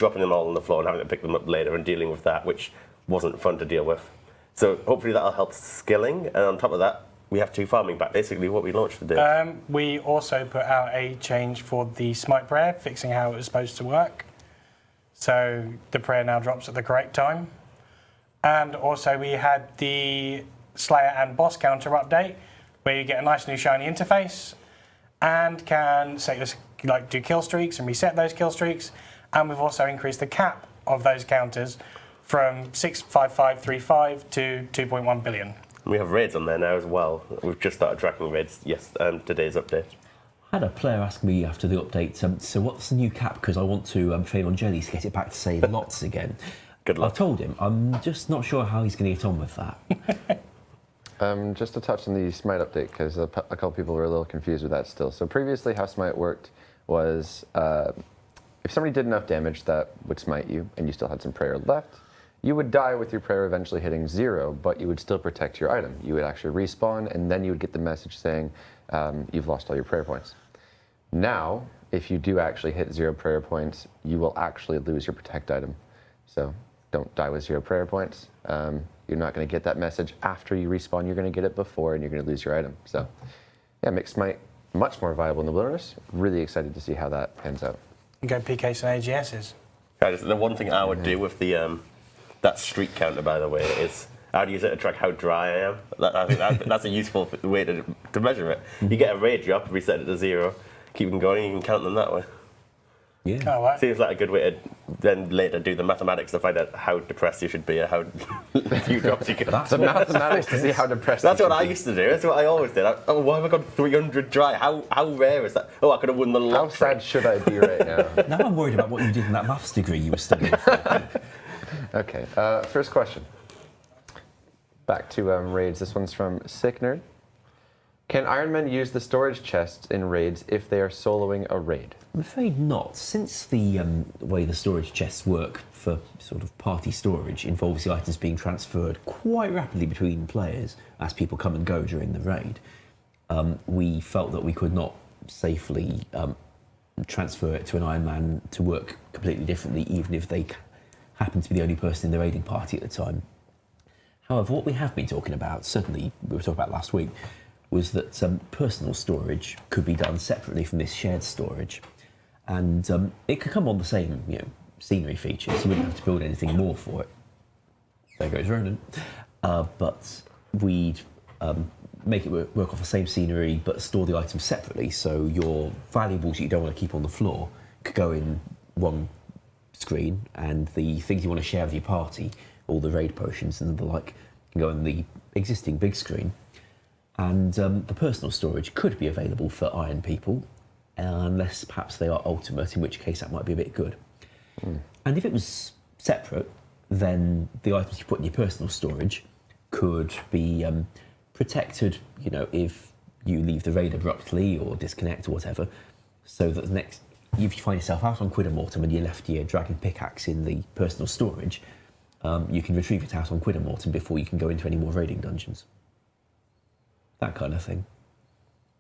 dropping them all on the floor and having to pick them up later and dealing with that, which wasn't fun to deal with. So hopefully that'll help skilling, and on top of that, we have 2 farming back, basically what we launched today. We also put out a change for the smite prayer, fixing how it was supposed to work. So the prayer now drops at the correct time. And also we had the Slayer and boss counter update, where you get a nice new shiny interface and can set your, do kill streaks and reset those kill streaks. And we've also increased the cap of those counters from 65535 to 2.1 billion. We have raids on there now as well. We've just started tracking raids, today's update. I had a player ask me after the update, so what's the new cap? Because I want to train on jellies to get it back to say lots again. Good luck. I told him, I'm just not sure how he's going to get on with that. Just to touch on the Smite update, because a couple people were a little confused with that still. So previously how Smite worked was if somebody did enough damage that would smite you and you still had some prayer left, you would die with your prayer eventually hitting 0, but you would still protect your item. You would actually respawn, and then you would get the message saying you've lost all your prayer points. Now, if you do actually hit 0 prayer points, you will actually lose your protect item. So don't die with 0 prayer points. You're not going to get that message after you respawn. You're going to get it before, and you're going to lose your item. So yeah, makes Smite much more viable in the wilderness. Really excited to see how that pans out. And go PKs and AGSs. The one thing I would do with the that streak counter, by the way, is I'd use it to track how dry I am. I think that's a useful way to measure it. You get a raid drop, reset it to 0, keep them going, you can count them that way. Yeah. Oh, wow. Seems like a good way to then later do the mathematics to find out how depressed you should be or how few drops you get. The mathematics to see how depressed That's you what should I be. used to do. That's what I always did. Why have I got 300 dry? How rare is that? Oh, I could have won the How lottery. sad should I be right now? Now I'm worried about what you did in that maths degree you were studying for. Okay, first question. Back to raids. This one's from Sick Nerd. Can Iron Men use the storage chests in raids if they are soloing a raid? I'm afraid not. Since the way the storage chests work for sort of party storage involves the items being transferred quite rapidly between players as people come and go during the raid, we felt that we could not safely transfer it to an Iron Man to work completely differently, even if they happened to be the only person in the raiding party at the time. However, what we have been talking about, certainly we were talking about last week, was that personal storage could be done separately from this shared storage. And it could come on the same scenery features. You wouldn't have to build anything more for it. There goes Ronan. But we'd make it work off the same scenery, but store the items separately. So your valuables that you don't want to keep on the floor could go in one screen, and the things you want to share with your party, all the raid potions and the like, can go on the existing big screen. And the personal storage could be available for Iron people, unless perhaps they are ultimate, in which case that might be a bit good. And if it was separate, then the items you put in your personal storage could be protected, if you leave the raid abruptly or disconnect or whatever, so that the next, if you find yourself out on Quidamortem and you left your dragon pickaxe in the personal storage, you can retrieve it out on Quidamortem before you can go into any more raiding dungeons. That kind of thing.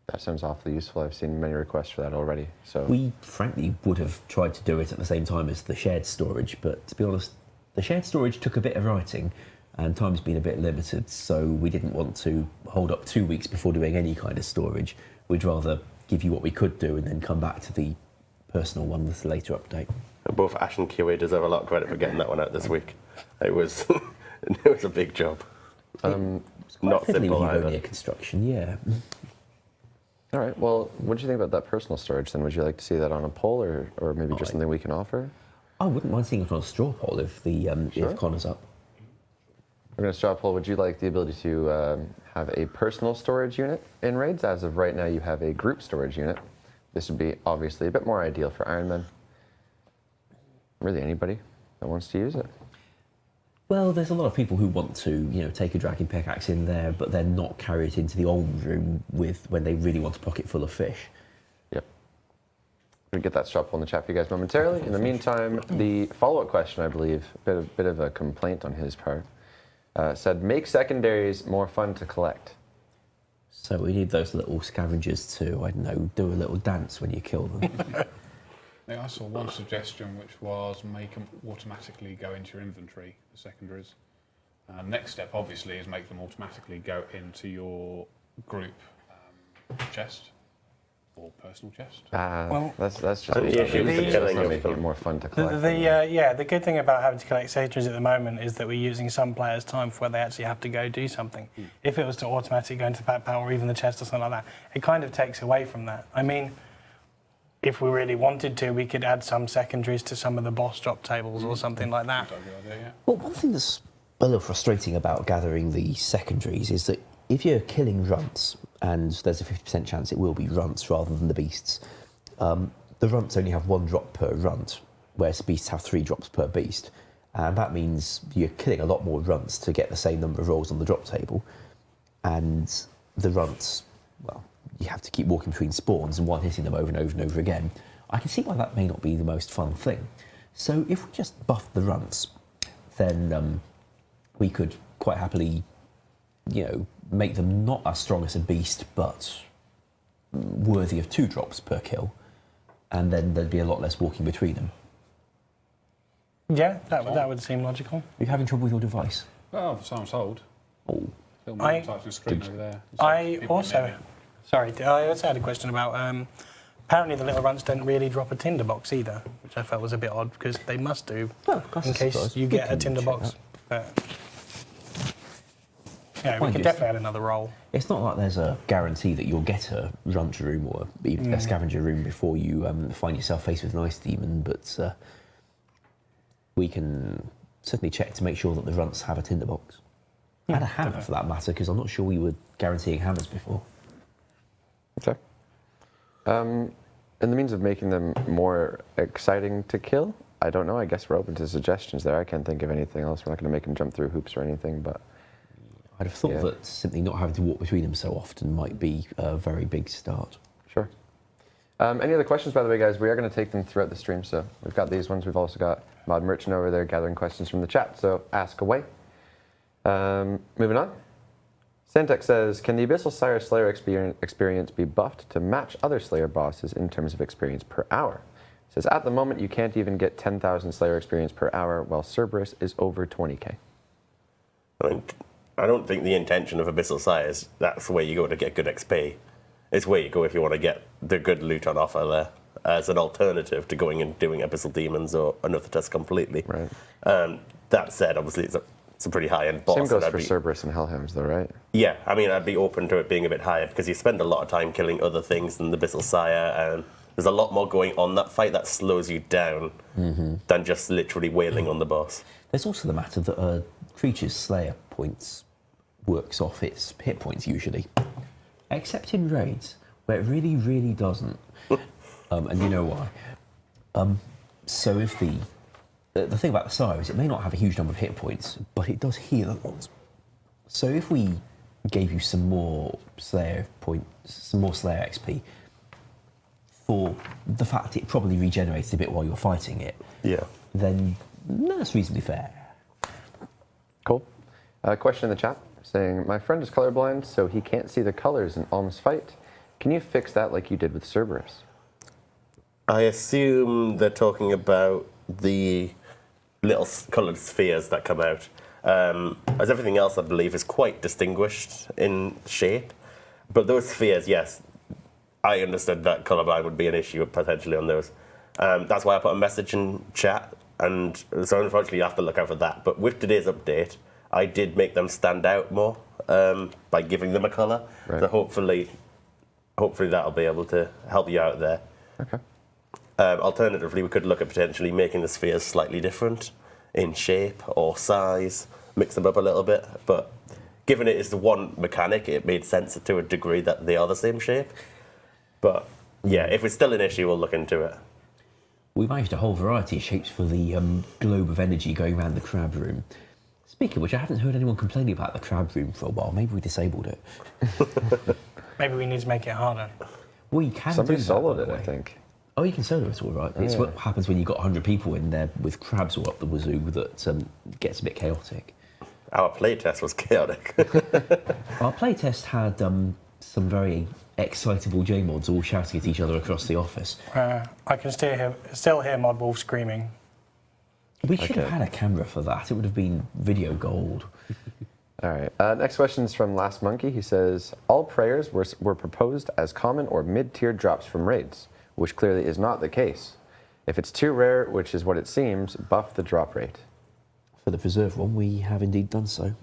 That sounds awfully useful. I've seen many requests for that already. So we frankly would have tried to do it at the same time as the shared storage, but to be honest, the shared storage took a bit of writing and time's been a bit limited, so we didn't want to hold up 2 weeks before doing any kind of storage. We'd rather give you what we could do and then come back to the personal one with the later update. Both Ash and Kiwi deserve a lot of credit for getting that one out this week. It was a big job. Not simple either. Near construction, yeah. All right. Well, what do you think about that personal storage? Then, would you like to see that on a poll, or maybe just something we can offer? I wouldn't mind seeing it on a straw poll if if Connor's up. We're going to straw poll. Would you like the ability to have a personal storage unit in raids? As of right now, you have a group storage unit. This would be obviously a bit more ideal for Iron Men. Really, anybody that wants to use it. Well, there's a lot of people who want to, take a dragon pickaxe in there, but then not carry it into the Olm room when they really want a pocket full of fish. Yep. We'll get that straw poll in the chat for you guys momentarily. In the meantime, the follow-up question, I believe, a bit of a complaint on his part, said, make secondaries more fun to collect. So we need those little scavengers to, I don't know, do a little dance when you kill them. I saw one suggestion which was make them automatically go into your inventory, the secondaries. Next step, obviously, is make them automatically go into your group chest or personal chest. Well, that's just the issue with the killing of making it them. more fun to collect. The good thing about having to collect secondaries at the moment is that we're using some players' time for where they actually have to go do something. If it was to automatically go into the backpack or even the chest or something like that, it kind of takes away from that. I mean, if we really wanted to, we could add some secondaries to some of the boss drop tables or something like that. Good idea, yeah. Well, one thing that's a little frustrating about gathering the secondaries is that if you're killing runts, and there's a 50% chance it will be runts rather than the beasts, the runts only have 1 drop per runt, whereas the beasts have 3 drops per beast. And that means you're killing a lot more runts to get the same number of rolls on the drop table. And the runts, well, you have to keep walking between spawns and one hitting them over and over and over again. I can see why that may not be the most fun thing. So if we just buffed the runts, then we could quite happily, make them not as strong as a beast, but worthy of 2 drops per kill, and then there'd be a lot less walking between them. Yeah, that would seem logical. Are you having trouble with your device? Well, so I'm told. Oh, Little man types the screen over there. I also had a question about. Apparently, the little runts don't really drop a tinderbox either, which I felt was a bit odd because they must do in case you get a tinderbox. Yeah, we could definitely add another roll. it's not like there's a guarantee that you'll get a runt room or even a scavenger room before you find yourself faced with an ice demon, but we can certainly check to make sure that the runts have a tinderbox. And a hammer, for that matter, because I'm not sure we were guaranteeing hammers before. Okay. In the means of making them more exciting to kill, I don't know. I guess we're open to suggestions there. I can't think of anything else. We're not going to make them jump through hoops or anything, but... I'd have thought that simply not having to walk between them so often might be a very big start. Sure. Any other questions, by the way, guys? We are going to take them throughout the stream, so we've got these ones. We've also got Mod Merchant over there gathering questions from the chat, so ask away. Moving on. Santex says, can the Abyssal Sire Slayer experience be buffed to match other Slayer bosses in terms of experience per hour? It says, at the moment, you can't even get 10,000 Slayer experience per hour, while Cerberus is over 20k. I don't think the intention of Abyssal Sire is that's where you go to get good XP. It's where you go if you want to get the good loot on offer there, as an alternative to going and doing Abyssal Demons or another test completely. Right. That said, obviously, it's a pretty high-end boss. Same goes for Cerberus and Hellhounds, though, right? Yeah, I mean, I'd be open to it being a bit higher because you spend a lot of time killing other things than the Abyssal Sire, and there's a lot more going on that fight that slows you down than just literally wailing on the boss. There's also the matter that a creature's Slayer points works off its hit points usually, except in raids where it really, really doesn't. And you know why. So if the thing about the Sire is it may not have a huge number of hit points, but it does heal a lot. So if we gave you some more Slayer points, some more Slayer XP, for the fact it probably regenerated a bit while you're fighting it, then that's reasonably fair. Cool. Question in the chat saying, my friend is colorblind, so he can't see the colors in Olm's fight. Can you fix that like you did with Cerberus? I assume they're talking about the little coloured spheres that come out. As everything else, I believe, is quite distinguished in shape. But those spheres, yes, I understood that colourblind would be an issue potentially on those. That's why I put a message in chat, and so unfortunately you have to look out for that. But with today's update, I did make them stand out more by giving them a colour. Right. So hopefully that'll be able to help you out there. Okay. Alternatively, we could look at potentially making the spheres slightly different in shape or size, mix them up a little bit. But given it is the one mechanic, it made sense to a degree that they are the same shape. But yeah, if it's still an issue, we'll look into it. We managed a whole variety of shapes for the globe of energy going around the crab room. Speaking of which, I haven't heard anyone complaining about the crab room for a while. Maybe we disabled it. Maybe we need to make it harder. Well, you can Somebody do that, soloed by it, the I way. think. Oh, you can solo it all right. It's yeah. what happens when you've got 100 people in there with crabs all up the wazoo that gets a bit chaotic. Our playtest was chaotic. Our playtest had some very excitable J-mods all shouting at each other across the office. I can still hear Mod Wolf screaming. We should have Okay. had a camera for that. It would have been video gold. All right. Next question is from Last Monkey. He says, all prayers were proposed as common or mid-tier drops from raids, which clearly is not the case. If it's too rare, which is what it seems, buff the drop rate. For the preserve one, we have indeed done so.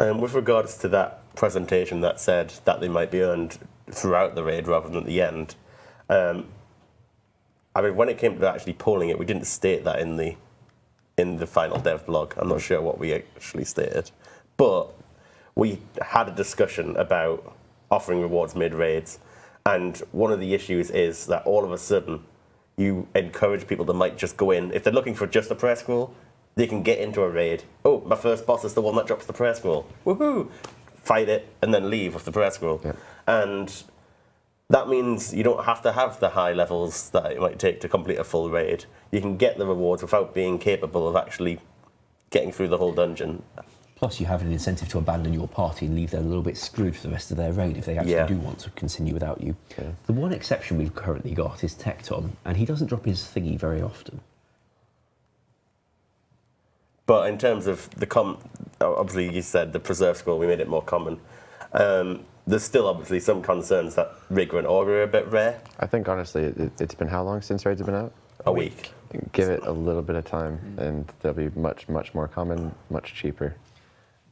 With regards to that presentation that said that they might be earned throughout the raid rather than at the end, I mean, when it came to actually polling it, we didn't state that in the final dev blog. I'm not sure what we actually stated, but we had a discussion about offering rewards mid-raids, and one of the issues is that all of a sudden you encourage people that might just go in, if they're looking for just a prayer scroll, they can get into a raid. Oh, my first boss is the one that drops the prayer scroll. Woohoo! Fight it and then leave with the prayer scroll. Yeah. And that means you don't have to have the high levels that it might take to complete a full raid. You can get the rewards without being capable of actually getting through the whole dungeon. Plus, you have an incentive to abandon your party and leave them a little bit screwed for the rest of their raid if they actually do want to continue without you. Yeah. The one exception we've currently got is Tech Tom, and he doesn't drop his thingy very often. But in terms of obviously you said the preserve scroll, we made it more common. There's still obviously some concerns that Rigor and Aura are a bit rare. I think, honestly, it's been how long since raids have been out? A week. Give it a little bit of time, and they'll be much, much more common, much cheaper.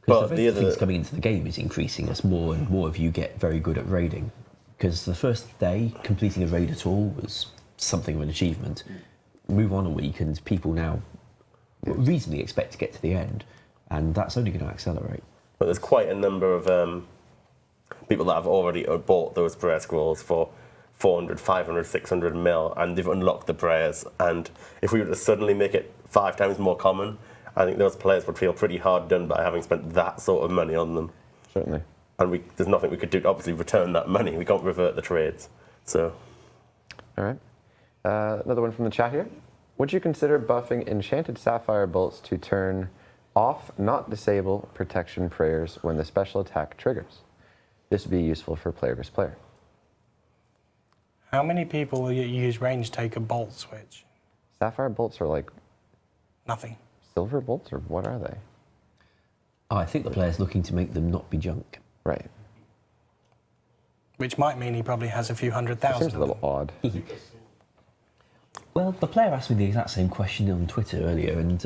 Because But the the rate of things other- coming into the game is increasing as more and more of you get very good at raiding. Because the first day, completing a raid at all was something of an achievement. Move on a week and people now reasonably expect to get to the end, and that's only going to accelerate. But there's quite a number of people that have already bought those prayer scrolls for 400, 500, 600 mil, and they've unlocked the prayers. And if we were to suddenly make it 5 times more common, I think those players would feel pretty hard done by having spent that sort of money on them. Certainly. And there's nothing we could do to obviously return that money. We can't revert the trades. So, All right. Another one from the chat here. Would you consider buffing enchanted sapphire bolts to turn off, not disable, protection prayers when the special attack triggers? This would be useful for player versus player. How many people use range taker bolt switch? Sapphire bolts are like Nothing. silver bolts, or what are they? Oh, I think the player's looking to make them not be junk. Right. Which might mean he probably has a few hundred It thousand. seems a little odd. Well, the player asked me the exact same question on Twitter earlier, and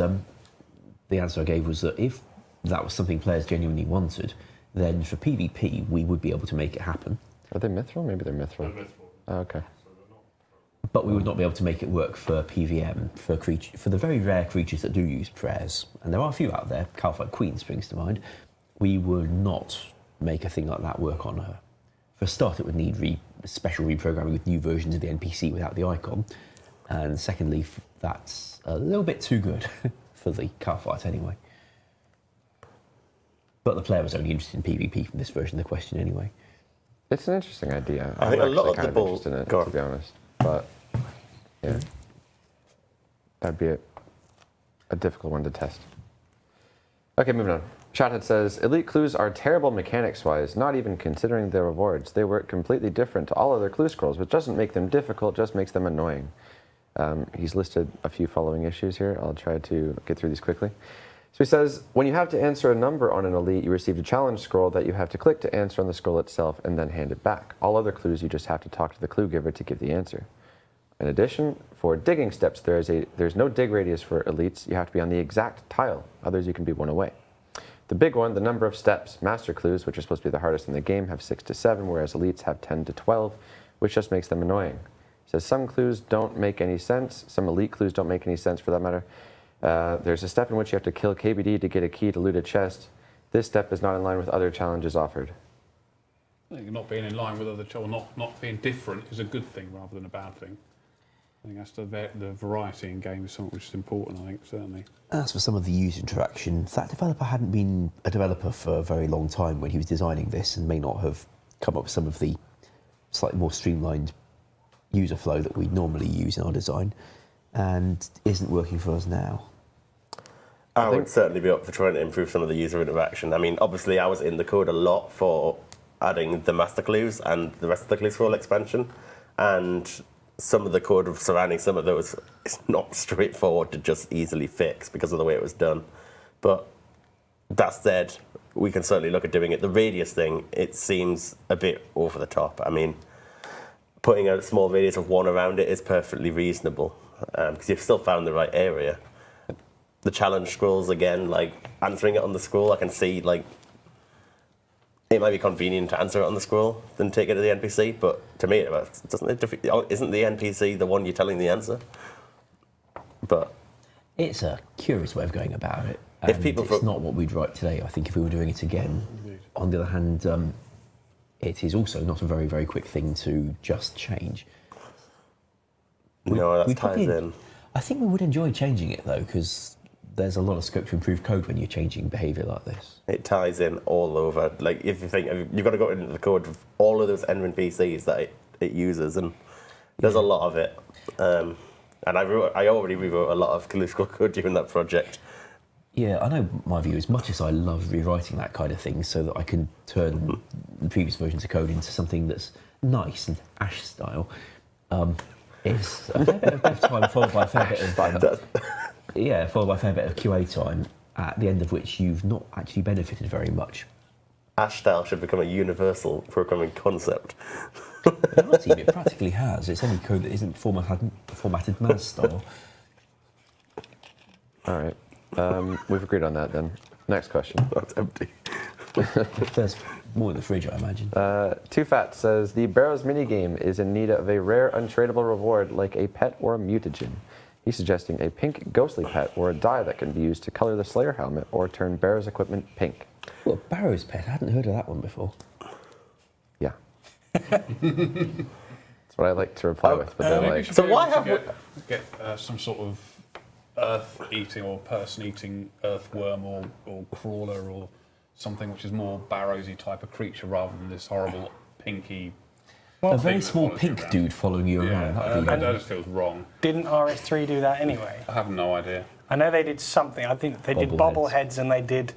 the answer I gave was that if that was something players genuinely wanted, then for PvP we would be able to make it happen. Are they mithril? Maybe they're mithril. Oh, okay. But we would not be able to make it work for PVM, for the very rare creatures that do use prayers, and there are a few out there, Calfight Queen springs to mind. We would not make a thing like that work on her. For a start, it would need special reprogramming with new versions of the NPC without the icon, and secondly, that's a little bit too good for the Calfight anyway. But the player was only interested in PvP from this version of the question anyway. It's an interesting idea. I think a lot actually of kind the ball- interested in it, Go to on. be honest. But yeah, that'd be a difficult one to test. Okay, moving on. Chathead says, elite clues are terrible mechanics-wise, not even considering their rewards. They work completely different to all other clue scrolls, which doesn't make them difficult, just makes them annoying. He's listed a few following issues here. I'll try to get through these quickly. So he says, when you have to answer a number on an elite, you receive a challenge scroll that you have to click to answer on the scroll itself and then hand it back. All other clues, you just have to talk to the clue giver to give the answer. In addition, for digging steps, there's no dig radius for elites. You have to be on the exact tile. Others, you can be one away. The big one, the number of steps. Master clues, which are supposed to be the hardest in the game, have 6 to 7, whereas elites have 10 to 12, which just makes them annoying. He says some clues don't make any sense. Some elite clues don't make any sense for that matter. There's a step in which you have to kill KBD to get a key to loot a chest. This step is not in line with other challenges offered. I think not being in line with other not being different is a good thing rather than a bad thing. I think that's the variety in game is something which is important, I think, certainly. As for some of the user interaction, that developer hadn't been a developer for a very long time when he was designing this and may not have come up with some of the slightly more streamlined user flow that we normally use in our design, and isn't working for us now. I would certainly be up for trying to improve some of the user interaction. I mean, obviously I was in the code a lot for adding the master clues and the rest of the clue scroll expansion, and some of the code surrounding some of those is not straightforward to just easily fix because of the way it was done. But that said, we can certainly look at doing it. The radius thing, it seems a bit over the top. I mean, putting a small radius of 1 around it is perfectly reasonable because you've still found the right area. The challenge scrolls, again, like answering it on the scroll, I can see, like, it might be convenient to answer it on the scroll than take it to the NPC, but to me, isn't the NPC the one you're telling the answer? But It's a curious way of going about it. If And people it's not what we'd write today. I think if we were doing it again, on the other hand, it is also not a very, very quick thing to just change. no, that we'd ties probably- in. I think we would enjoy changing it though, because there's a lot of scope to improve code when you're changing behaviour like this. It ties in all over. Like, if you think, you've got to go into the code of all of those NPCs that it uses, and there's a lot of it. And I already rewrote a lot of Calusco code during that project. Yeah, I know my view. As much as I love rewriting that kind of thing, so that I can turn the previous versions of code into something that's nice and Ash style, it's a fair bit of dev time followed by a fair bit of followed by a fair bit of QA time. At the end of which you've not actually benefited very much. Ash style should become a universal programming concept. It practically has. It's any code that isn't formatted Maz style. All right. We've agreed on that then. Next question. That's empty. There's more in the fridge, I imagine. Too Fat says, the Barrows minigame is in need of a rare untradeable reward like a pet or a mutagen. He's suggesting a pink ghostly pet or a dye that can be used to color the Slayer helmet or turn Barrows equipment pink. Well, Barrow's Pet. I hadn't heard of that one before. Yeah. That's what I like to reply with, but they're Maybe we like, should So be why able to have get some sort of earth-eating or person-eating earthworm or crawler or something which is more Barrowsy type of creature rather than this horrible pinky. A thing very that small follows you pink around. dude following you around. That'd be That just feels wrong. Didn't RS3 do that anyway? I have no idea. I know they did something. I think they did Bobbleheads. bobbleheads and they did,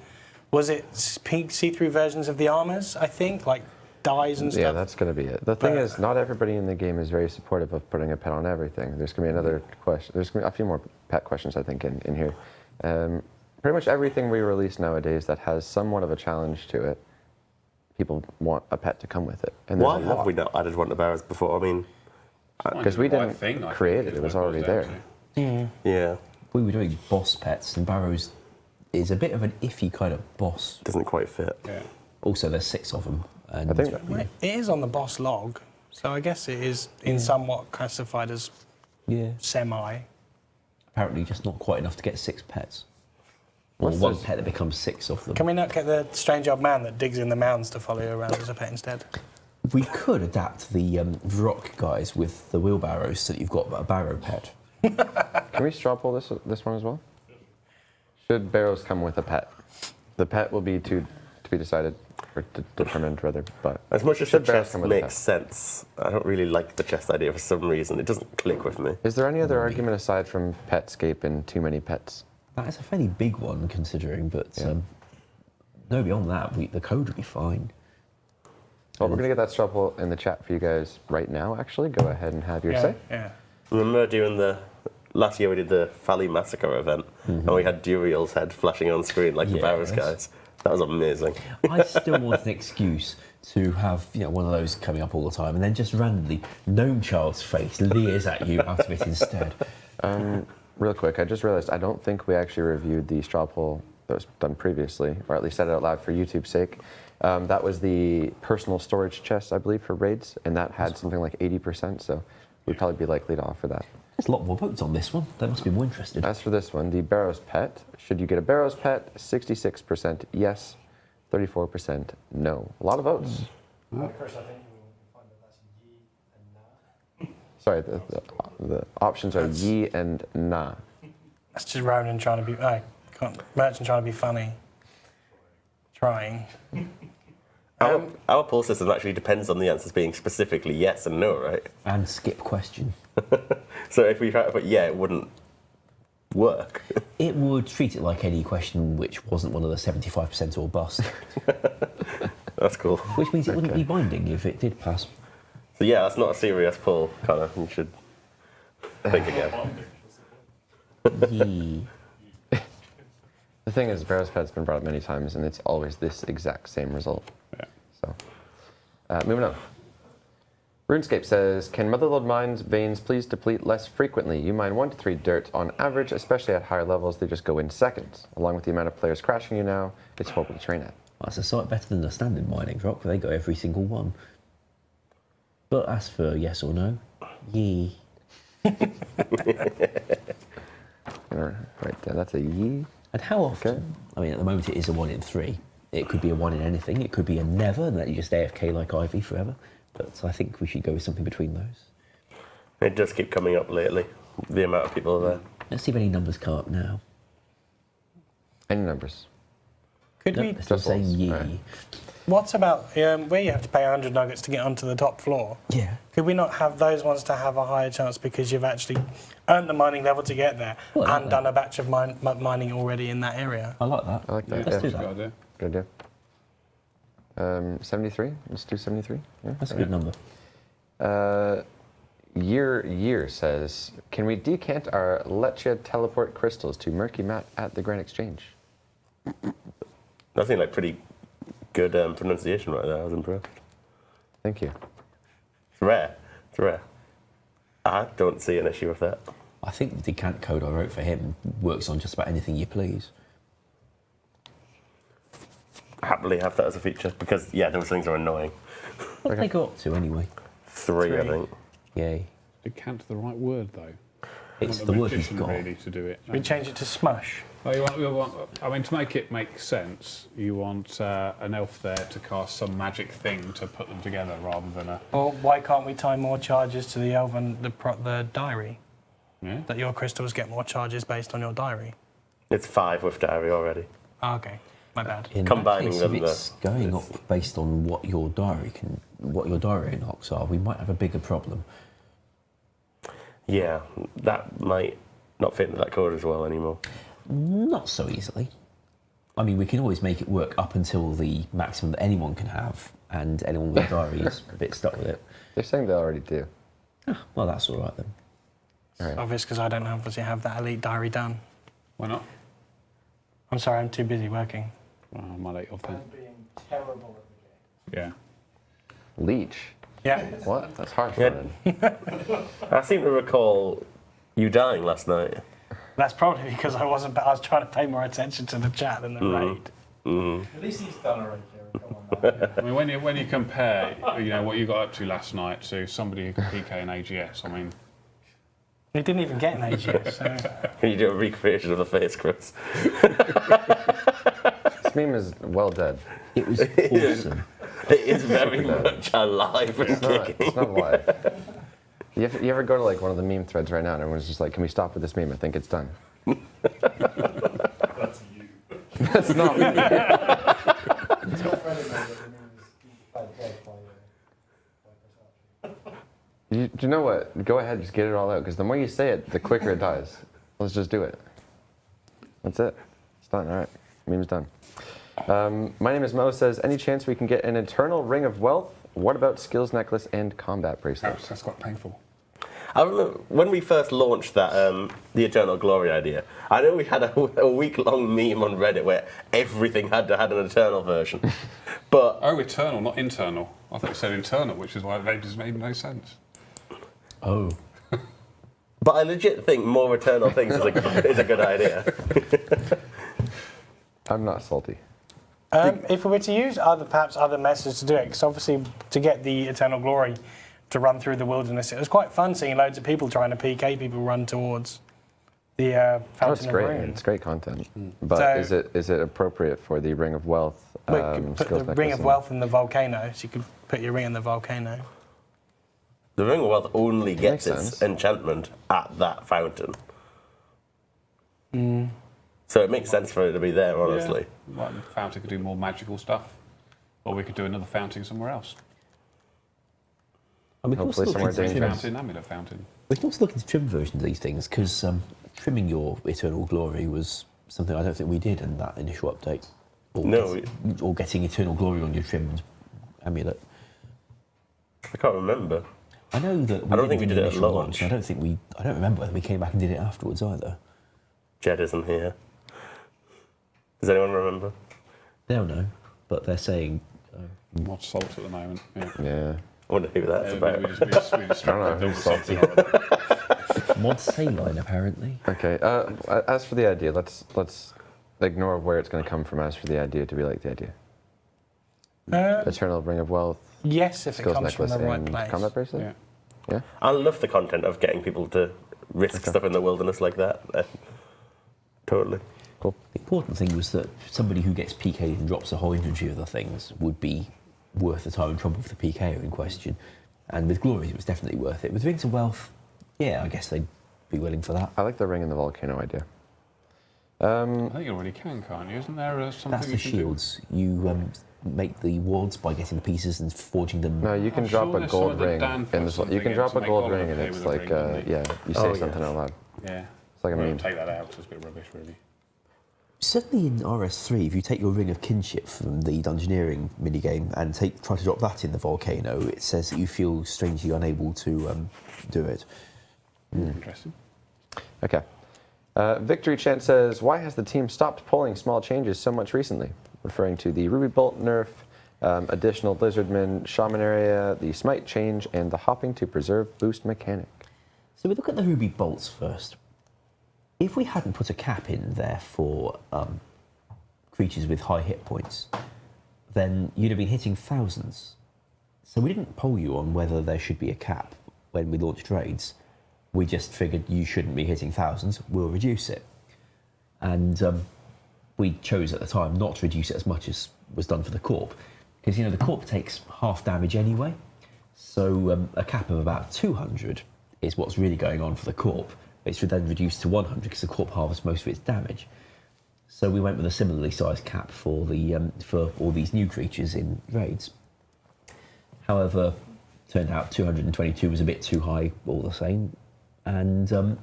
was it pink see-through versions of the armors, I think, like dyes and stuff? yeah, that's going to be it. The thing is, not everybody in the game is very supportive of putting a pet on everything. There's going to be another question. There's going to be a few more pet questions, I think, in here. Pretty much everything we release nowadays that has somewhat of a challenge to it, people want a pet to come with it. And Why have we not added one to Barrows before? I mean, Because we The right didn't thing, I create think, it, is it was what already boils there. down to. yeah, We were doing boss pets, and Barrows is a bit of an iffy kind of boss. doesn't quite fit. Yeah. Also, there's 6 of them. And I think- It is on the boss log, so I guess it is in somewhat classified as yeah, semi. apparently just not quite enough to get 6 pets. Or What's one this? pet that becomes 6 of them. Can we not get the strange old man that digs in the mounds to follow you around as a pet instead? We could adapt the Vrock guys with the wheelbarrows so that you've got a barrow pet. Can we straw pull this one as well? Should Barrows come with a pet? The pet will be to be decided, or determined rather, but As much as the should Barrows chest come with a makes pet? sense, I don't really like the chest idea for some reason. It doesn't click with me. Is there any other argument aside from Petscape and too many pets? That is a fairly big one considering, but no, beyond that, the code would be fine. Well, we're going to get that straw pull in the chat for you guys right now, actually. Go ahead and have your Yeah, say. yeah. Remember doing last year we did the Fally Massacre event, and we had Duriel's head flashing on screen like the Barrows Yes. guys. That was amazing. I still want an excuse to have one of those coming up all the time, and then just randomly Gnome Child's face leers at you out of it instead. Real quick, I just realized I don't think we actually reviewed the straw poll that was done previously, or at least said it out loud for YouTube's sake. That was the personal storage chest, I believe, for raids, and that had something like 80%, so we'd probably be likely to offer that. There's a lot more votes on this one. They must be more interested. As for this one, the Barrows pet, should you get a Barrows pet? 66% yes, 34% no. A lot of votes. Of course, I think you will find that that's ye and na. Sorry, the options are ye and nah. That's just Ronan trying to be, Merchant trying to be funny. Trying. Our poll system actually depends on the answers being specifically yes and no, right? And skip question. So if we try to put yeah, it wouldn't work. It would treat it like any question which wasn't one of the 75% or bust. That's cool. Which means it wouldn't be binding if it did pass. So yeah, that's not a serious pull, Connor. You should think again. Yee. The thing is, Barrow's Pet's been brought up many times, and it's always this exact same result. Yeah. So, moving on. RuneScape says, can Motherlode Mine's veins please deplete less frequently? You mine 1 to 3 dirt on average, especially at higher levels, they just go in seconds. Along with the amount of players crashing you now, it's horrible to train at. That's a sight better than the standard mining drop, where they go every single one. But as for yes or no, yee. Right there, that's a yee. And how often? Okay. I mean, at the moment it is a 1 in 3. It could be a 1 in anything. It could be a never, and let you just AFK like Ivy forever. But I think we should go with something between those. It does keep coming up lately, the amount of people there. Let's see if any numbers come up now. Any numbers? Could No, we? let's just say Doubles, yee. right. What about where you have to pay 100 nuggets to get onto the top floor? Yeah. Could we not have those ones to have a higher chance because you've actually earned the mining level to get there Well, I like and done a batch of mining already in that area? I like that. I like that. Let's Yeah. do That's a good that. idea. Good idea. 73? Let's do 73. Yeah. That's a good number. Year says, can we decant our Lechia teleport crystals to Murky Mat at the Grand Exchange? I think like pretty good pronunciation right there. I was impressed. Thank you. It's rare. It's rare. I don't see an issue with that. I think the decant code I wrote for him works on just about anything you please. Happily have that as a feature because yeah, those things are annoying. What did they go up to anyway? 3, I think. Yay. Decant the right word though. It's Want the a word he's magician got. really to do it. We change it to smush. Oh, I mean, to make it make sense, you want an elf there to cast some magic thing to put them together rather than a. Or why can't we tie more charges to the elven the diary? Yeah. That your crystals get more charges based on your diary. It's 5 with diary already. Oh, okay, my bad. In Combining that case, them, if it's going up based on what your diary unlocks are, we might have a bigger problem. Yeah, that might not fit into that code as well anymore. Not so easily. I mean, we can always make it work up until the maximum that anyone can have, and anyone with a diary is a bit stuck with it. They're saying they already do. Well, that's all right then. Right. Obvious because I don't obviously have that elite diary done. Why not? I'm sorry, I'm too busy working. Well, I might let you off then. Being terrible at the game. Yeah. Leech? Yeah. What? That's harsh. Yeah. Ronan. I seem to recall you dying last night. That's probably because I was trying to pay more attention to the chat than the raid. At least he's done already, Kieran. Come on, man. I mean, when you compare, what you got up to last night to somebody who could PK an AGS, I mean, He didn't even get an AGS, so Can you do a recreation of the face, Chris? This meme is well dead. It was awesome. It is very much alive and It's not, kicking. it's not live. You ever go to like one of the meme threads right now and everyone's just like, can we stop with this meme? I think it's done. That's you. That's not me. Your friend knows that the name is by dead by Versace. Do you know what? Go ahead, just get it all out. Because the more you say it, the quicker it dies. Let's just do it. That's it. It's done. All right. Meme's done. My name is Mo. Says, any chance we can get an eternal ring of wealth? What about skills necklace and combat bracelet? that's quite painful. I remember when we first launched that, the Eternal Glory idea, I know we had a week-long meme on Reddit where everything had to have an Eternal version. But Oh, eternal, not internal. I thought you said internal, which is why it just made no sense. Oh. But I legit think more Eternal things is a good idea. I'm not salty. if we were to use perhaps other methods to do it, because obviously to get the Eternal Glory to run through the wilderness, it was quite fun seeing loads of people trying to PK people run towards the Oh, it's Fountain of great. Ruin. It's great content. But So- is it appropriate for the Ring of Wealth? But you could put skills the Ring necklace of in? Wealth in the volcano, so you could put your ring in the volcano. The Ring of Wealth only gets makes its sense. enchantment at that fountain. So it makes sense for it to be there, honestly. Yeah. Well, the fountain could do more magical stuff. Or we could do another fountain somewhere else. And we can also Hopefully look somewhere into dangerous. trim- Fountain, amulet fountain. we can also look into trim versions of these things, because trimming your Eternal Glory was something I don't think we did in that initial update. Or No, or getting Eternal Glory on your trimmed amulet. I can't remember. I know that I don't think we win did the it at initial launch. I don't remember whether we came back and did it afterwards either. Jed isn't here. Does anyone remember? They'll know, but they're saying Mod salt at the moment. Yeah. Yeah. I wonder who that's We about. just I don't know, build who's something salty. out of it. Mod Saline apparently. Okay. As for the idea, let's ignore where it's going to come from. As for the idea, do we like the idea? Eternal Ring of Wealth, Yes, if it Skills comes from Necklace, the right and place. Combat Bracelet? Yeah. Yeah? I love the content of getting people to risk stuff in the wilderness like that. Totally. Cool. The important thing was that somebody who gets PK'd and drops a whole inventory of the things would be worth the time and trouble for the PKer in question. And with Glory, it was definitely worth it. With Rings of Wealth, yeah, I guess they'd be willing for that. I like the ring and the volcano idea. I think you already can, can't you? Isn't there something That's the you can shields. You make the wards by getting the pieces and forging them. No, you can I'm drop sure a there's gold something ring Dan in put this. You something can in drop to a make gold Oliver ring and play it's with the like, ring, didn't he? yeah, you say Oh, something yes. out loud. do? Yeah. It's like a Well, meme. take that out. It's a bit rubbish, really. Certainly in RS3, if you take your Ring of Kinship from the Dungeoneering minigame and try to drop that in the volcano, it says that you feel strangely unable to do it. Interesting. Okay. Victory Chant says, why has the team stopped pulling small changes so much recently? Referring to the Ruby Bolt nerf, additional Lizardman Shaman area, the Smite change, and the hopping to preserve boost mechanic. So we look at the Ruby Bolts first. If we hadn't put a cap in there for creatures with high hit points, then you'd have been hitting thousands. So we didn't poll you on whether there should be a cap when we launched raids. We just figured you shouldn't be hitting thousands, we'll reduce it. And we chose at the time not to reduce it as much as was done for the Corp, because the Corp takes half damage anyway. So a cap of about 200 is what's really going on for the Corp. It's then reduced to 100 because the Corp halves most of its damage. So we went with a similarly sized cap for for all these new creatures in raids. However, turned out 222 was a bit too high all the same, and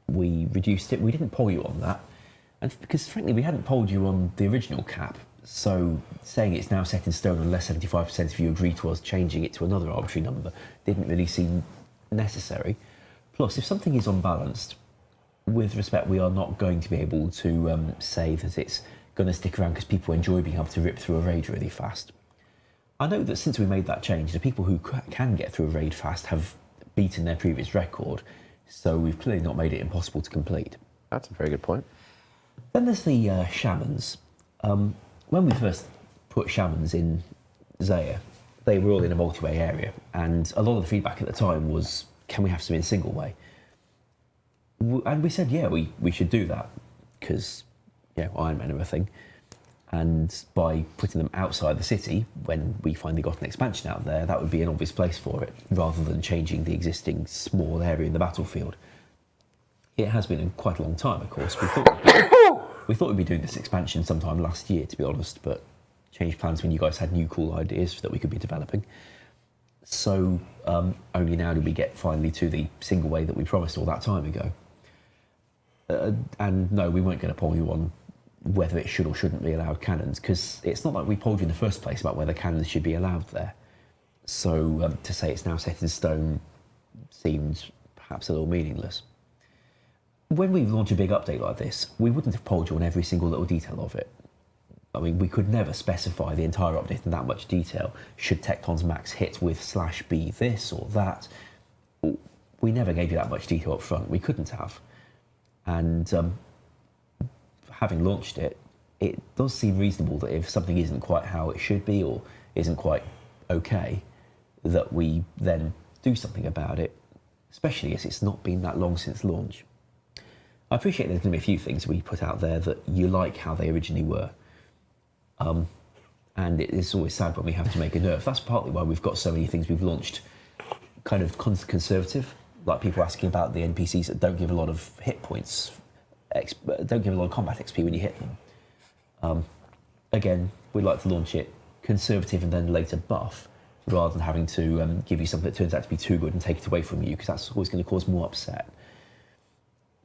we reduced it. We didn't poll you on that, and because frankly we hadn't polled you on the original cap, so saying it's now set in stone unless 75% of you agree to us changing it to another arbitrary number didn't really seem necessary. Plus, if something is unbalanced, with respect, we are not going to be able to say that it's going to stick around because people enjoy being able to rip through a raid really fast. I know that since we made that change, the people who can get through a raid fast have beaten their previous record, so we've clearly not made it impossible to complete. That's a very good point. Then there's the shamans. When we first put shamans in Zaya, they were all in a multi-way area, and a lot of the feedback at the time was, can we have some in single way? And we said, yeah, we should do that, because, Iron Man are a thing. And by putting them outside the city, when we finally got an expansion out there, that would be an obvious place for it, rather than changing the existing small area in the battlefield. It has been quite a long time, of course. We thought we'd be doing this expansion sometime last year, to be honest, but changed plans when you guys had new cool ideas that we could be developing. So only now do we get finally to the single way that we promised all that time ago. And no, we weren't going to poll you on whether it should or shouldn't be allowed cannons, because it's not like we polled you in the first place about whether cannons should be allowed there. So to say it's now set in stone seemed perhaps a little meaningless. When we launch a big update like this, we wouldn't have polled you on every single little detail of it. I mean, we could never specify the entire update in that much detail. Should Tecton's max hit with /B this or that? We never gave you that much detail up front. We couldn't have. And having launched it, it does seem reasonable that if something isn't quite how it should be or isn't quite okay, that we then do something about it, especially as it's not been that long since launch. I appreciate there's going to be a few things we put out there that you like how they originally were. And it's always sad when we have to make a nerf. That's partly why we've got so many things we've launched kind of conservative, like people asking about the NPCs that don't give a lot of hit points, don't give a lot of combat XP when you hit them. Again, we'd like to launch it conservative and then later buff, rather than having to give you something that turns out to be too good and take it away from you, because that's always going to cause more upset.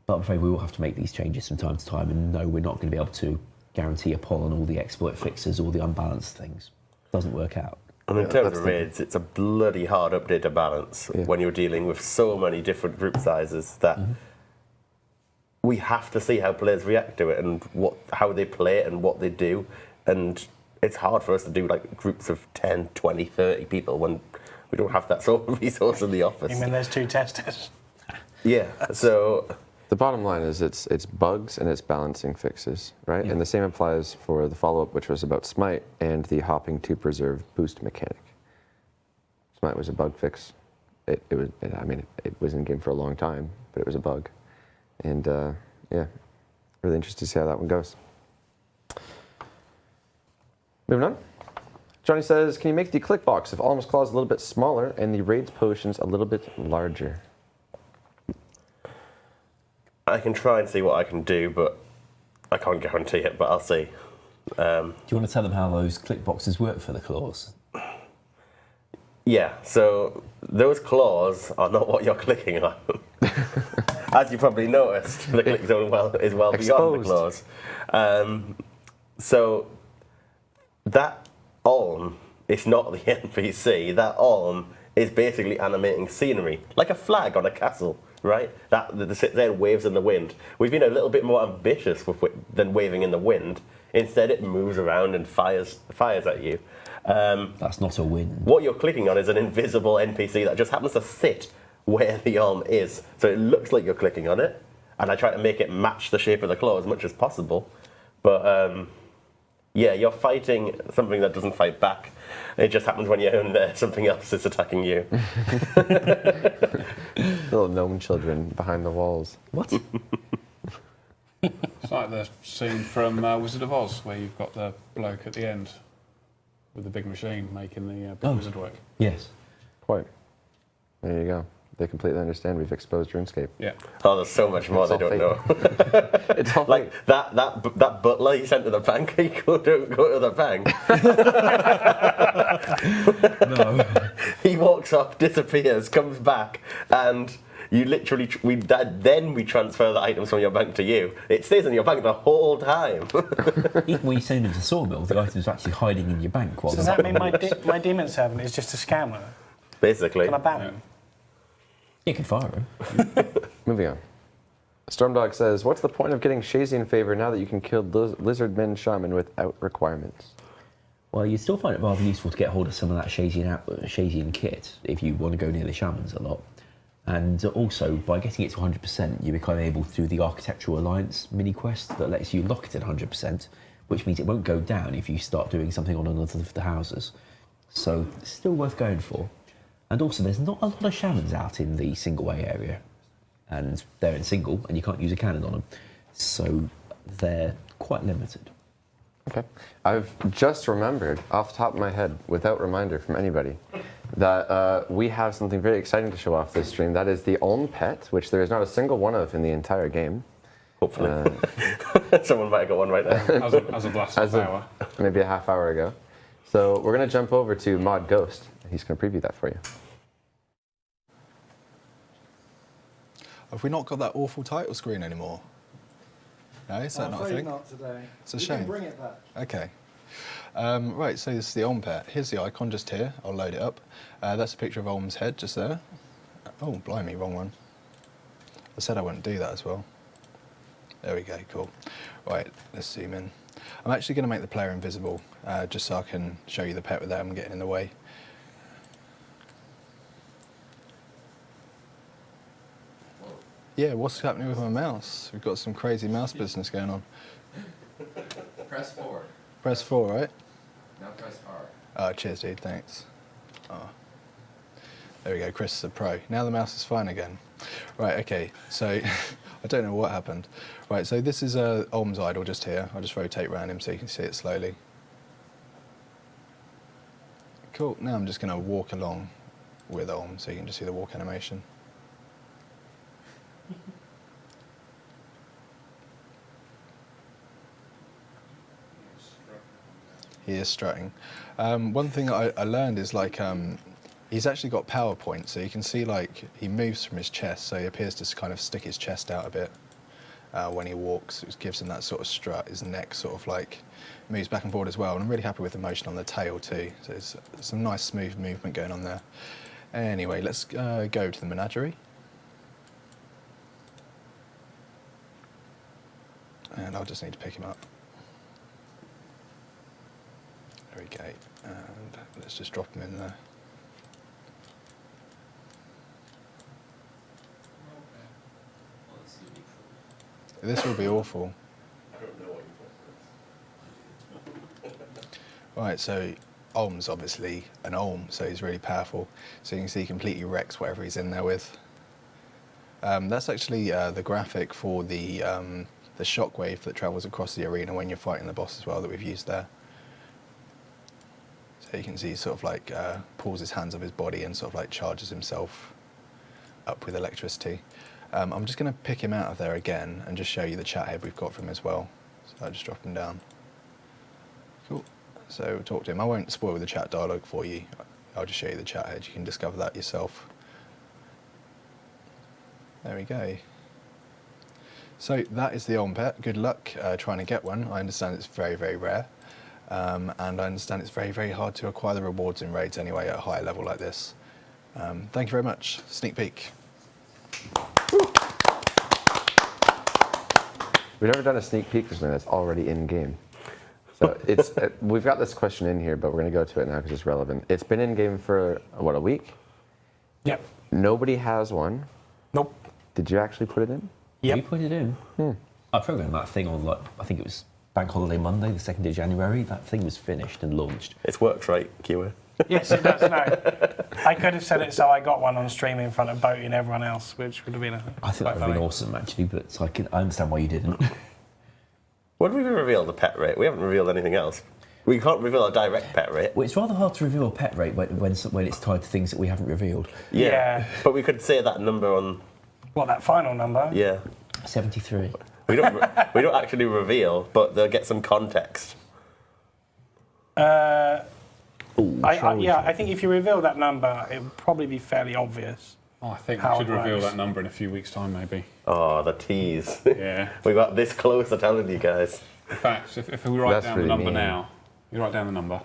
But I'm afraid we will have to make these changes from time to time, and no, we're not going to be able to guarantee a poll on all the exploit fixes, all the unbalanced things. Doesn't work out. And in Yeah, terms that's of the- raids, it's a bloody hard update to balance Yeah. when you're dealing with so many different group sizes that we have to see how players react to it and how they play it and what they do. And it's hard for us to do like groups of 10, 20, 30 people when we don't have that sort of resource in the office. I mean, there's 2 testers. Yeah, so The bottom line is it's bugs and it's balancing fixes, right? Yeah. And the same applies for the follow-up, which was about Smite and the hopping to preserve boost mechanic. Smite was a bug fix. It was in game for a long time, but it was a bug. And yeah, really interested to see how that one goes. Moving on. Johnny says, can you make the click box of Alm's Claws a little bit smaller and the Raids potions a little bit larger? I can try and see what I can do, but I can't guarantee it, but I'll see. Do you want to tell them how those click boxes work for the claws? Yeah, so those claws are not what you're clicking on. As you probably noticed, the click zone is well beyond the Exposed. claws. So that Olm is not the NPC. That Olm is basically animating scenery, like a flag on a castle, right? That sits there and waves in the wind. We've been a little bit more ambitious than waving in the wind. Instead, it moves around and fires at you. That's not a win. What you're clicking on is an invisible NPC that just happens to sit where the Olm is. So it looks like you're clicking on it, and I try to make it match the shape of the claw as much as possible. But yeah, you're fighting something that doesn't fight back. It just happens when you're in there, something else is attacking you. Little gnome children behind the walls. What? It's like the scene from Wizard of Oz where you've got the bloke at the end with the big machine making the big wizard work. Yes. Quite. There you go. They completely understand we've exposed RuneScape. Yeah. Oh, there's so much more It's they all don't fake. know. It's all Like that butler you sent to the bank, he couldn't go to the bank. No. He walks off, disappears, comes back, and you literally then we transfer the items from your bank to you. It stays in your bank the whole time. Even when you send them to Sawmill, the items are actually hiding in your bank while So does they're that mean my demon servant is just a scammer? Basically. Can I ban him? You can fire him. Moving on. Stormdog says, what's the point of getting Shazian favor now that you can kill Lizardmen Shaman without requirements? Well, you still find it rather useful to get hold of some of that Shazian kit if you want to go near the shamans a lot. And also, by getting it to 100%, you become able to do the Architectural Alliance mini-quest that lets you lock it at 100%, which means it won't go down if you start doing something on another of the houses. So, it's still worth going for. And also, there's not a lot of shamans out in the single way area. And they're in single, and you can't use a cannon on them. So, they're quite limited. Okay. I've just remembered, off the top of my head, without reminder from anybody, that we have something very exciting to show off this stream. That is the Olm Pet, which there is not a single one of in the entire game. Hopefully. Someone might have got one right now. As of last As of hour. maybe a half hour ago. So we're going to jump over to Mod Ghost, and he's going to preview that for you. Have we not got that awful title screen anymore? No, is that I'm not a afraid thing? not today. It's a We shame. can bring it back. Okay. Right, so this is the Olm Pet. Here's the icon just here. I'll load it up. That's a picture of Olm's head just there. Oh, blimey, wrong one. I said I wouldn't do that as well. There we go, cool. Right, let's zoom in. I'm actually going to make the player invisible, just so I can show you the pet without him getting in the way. Yeah, what's happening with my mouse? We've got some crazy mouse business going on. Press 4. Press 4, right? Now press R. Oh, cheers, dude, thanks. Oh. There we go, Chris is a pro. Now the mouse is fine again. Right, okay, so I don't know what happened. Right, so this is Olm's idol just here. I'll just rotate around him so you can see it slowly. Cool, now I'm just going to walk along with Olm so you can just see the walk animation. He is strutting. One thing I learned is like he's actually got PowerPoint, so you can see like he moves from his chest, so he appears to kind of stick his chest out a bit. when he walks. It gives him that sort of strut. His neck sort of like moves back and forward as well. And I'm really happy with the motion on the tail too. So there's some nice smooth movement going on there. Anyway, let's go to the menagerie. And I'll just need to pick him up. There we go. And let's just drop him in there. This will be awful. Right, so Olm's obviously an Olm, so he's really powerful. So you can see he completely wrecks whatever he's in there with. That's actually the graphic for the shockwave that travels across the arena when you're fighting the boss as well that we've used there. So you can see he sort of like pulls his hands off his body and sort of like charges himself up with electricity. I'm just going to pick him out of there again and just show you the chat head we've got from him as well. So I'll just drop him down. Cool. So we'll talk to him. I won't spoil the chat dialogue for you. I'll just show you the chat head. You can discover that yourself. There we go. So that is the Olm Pet. Good luck trying to get one. I understand it's very, very rare. And I understand it's very, very hard to acquire the rewards in raids anyway at a higher level like this. Thank you very much. Sneak peek. We've never done a sneak peek for something that's already in game. So it's we've got this question in here, but we're going to go to it now because it's relevant. It's been in game for what, a week? Yep. Nobody has one. Nope. Did you actually put it in? Yep. You put it in. I programmed that thing on, like, I think it was Bank Holiday Monday, the 2nd of January. That thing was finished and launched. It's worked, right, Kiwi? Yes, it does. No, I could have said it so I got one on stream in front of Boaty and everyone else, which would have been. I think that would have been awesome, actually, but I understand why you didn't. When did we reveal the pet rate? We haven't revealed anything else. We can't reveal a direct pet rate. Well, it's rather hard to reveal a pet rate when it's tied to things that we haven't revealed. Yeah. But we could say that number on. What, that final number? Yeah. 73. We don't actually reveal, but they'll get some context. I think if you reveal that number, it would probably be fairly obvious. Oh, I think How we should it reveal works. that number in a few weeks' time, maybe. Oh, the tease. Yeah. We got this close to telling you guys. In fact, if we write That's down really the number mean. now, you write down the number.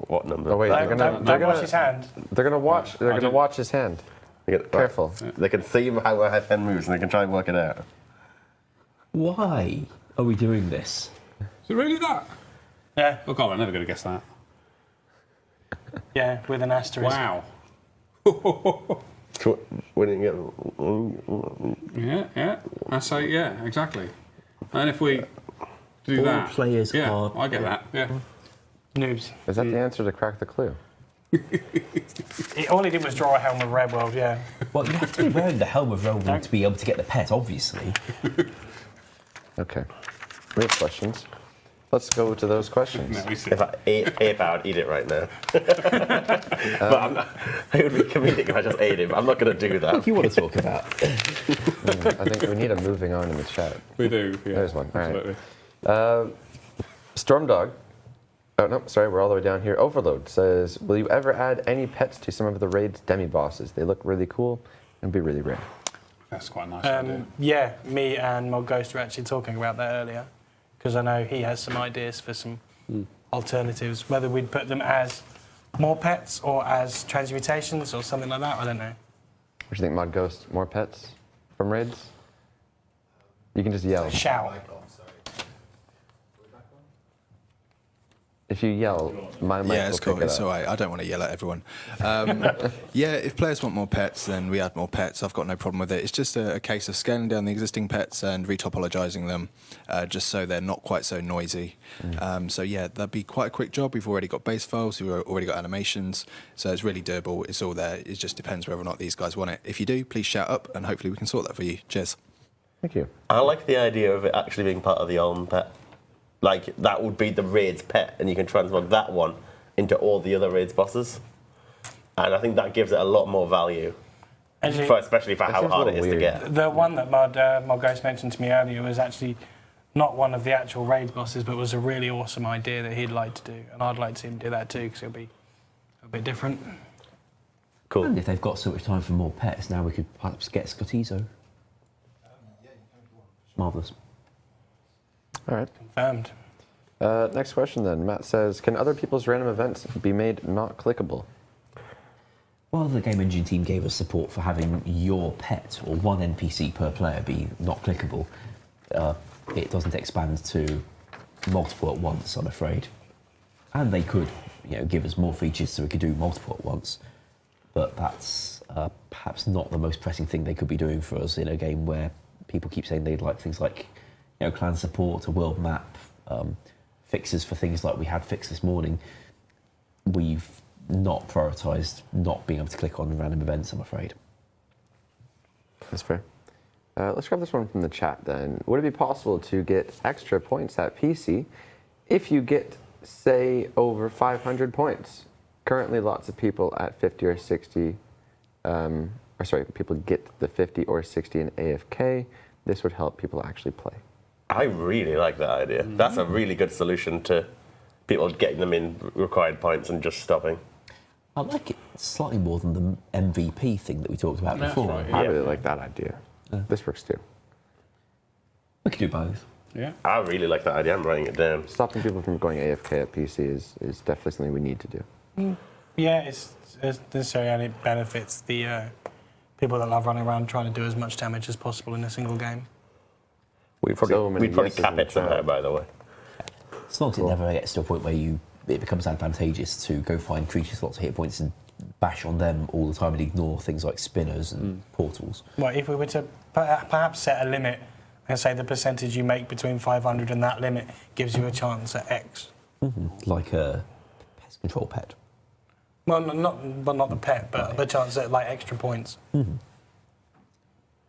What number? Oh wait, Don't watch his hand. they're gonna watch. They're gonna watch his hand. Careful. They can see how our hand moves and they can try and work it out. Why are we doing this? Is it really that? Yeah, Oh God, I'm never going to guess that. yeah, with an asterisk. Wow. Winning it. Yeah. I say, yeah, exactly. And if we do All that, players yeah, are- I get that. Yeah. Noobs. Is that the answer to crack the clue? All he did was draw a helm of Red World, yeah. Well, you have to be wearing the helm of Relborn to be able to get the pet, obviously. Okay. We have questions. Let's go to those questions. No, we see. If I ate paper, I'd eat it right now. But I'm not, it would be comedic if I just ate it, but I'm not going to do What that. do you want to talk about? I think we need a moving on in the chat. We do. Yeah. There's one. All right. Absolutely. Stormdog. Oh no, sorry, we're all the way down here. Overload says, "Will you ever add any pets to some of the raid's demi bosses? They look really cool and be really rare." That's quite a nice idea. Yeah, me and Mod Ghost were actually talking about that earlier, because I know he has some ideas for some alternatives, whether we'd put them as more pets or as transmutations or something like that, I don't know. What do you think, Mod Ghost? More pets from raids? You can just yell. Shout. If you yell, my mic Yeah, will it's pick cool. it It's up. all right. I don't want to yell at everyone. Yeah, if players want more pets, then we add more pets. I've got no problem with it. It's just a case of scaling down the existing pets and retopologizing them, just so they're not quite so noisy. So yeah, that'd be quite a quick job. We've already got base files. We've already got animations. So it's really doable. It's all there. It just depends whether or not these guys want it. If you do, please shout up, and hopefully we can sort that for you. Cheers. Thank you. I like the idea of it actually being part of the Olm Pet. Like, that would be the raid's pet, and you can transmog that one into all the other raids bosses. And I think that gives it a lot more value, Actually, especially for how seems a hard it little is to weird. get. the one that Mod Ghost mentioned to me earlier was actually not one of the actual raid bosses, but was a really awesome idea that he'd like to do. And I'd like to see him do that too, because it'll be a bit different. Cool. And if they've got so much time for more pets, now we could perhaps get Scottizo. Marvellous. All right. Confirmed. Next question then. Matt says, can other people's random events be made not clickable? Well, the game engine team gave us support for having your pet or one NPC per player be not clickable. It doesn't expand to multiple at once, I'm afraid. And they could, give us more features so we could do multiple at once. But that's perhaps not the most pressing thing they could be doing for us in a game where people keep saying they'd like things like, clan support, a world map, fixes for things like we had fixed this morning. We've not prioritised not being able to click on random events, I'm afraid. That's fair. Let's grab this one from the chat then. Would it be possible to get extra points at PC if you get, say, over 500 points? Currently, lots of people at 50 or 60, people get the 50 or 60 in AFK. This would help people actually play. I really like that idea. That's a really good solution to people getting them in required points and just stopping. I like it slightly more than the MVP thing that we talked about That's before. right, I really like that idea. This works too. We could do both. Yeah. I really like that idea. I'm writing it down. Stopping people from going AFK at PC is definitely something we need to do. Yeah, it's necessary, and it benefits the people that love running around trying to do as much damage as possible in a single game. We'd probably yeses cap in it the somehow, chat. by the way. As long as it never gets to a point where it becomes advantageous to go find creatures with lots of hit points and bash on them all the time and ignore things like spinners and portals. Well, if we were to perhaps set a limit and say the percentage you make between 500 and that limit gives you a chance at X. Like a pest control pet. Well, not the pet, but the chance at like extra points. All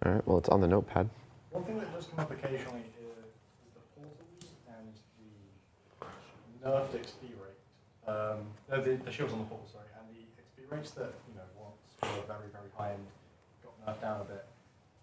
right, well, it's on the notepad. One thing that does come up occasionally is the portals and the nerfed XP rate. No, the shields on the portal, sorry, and the XP rates that once were very, very high and got nerfed down a bit.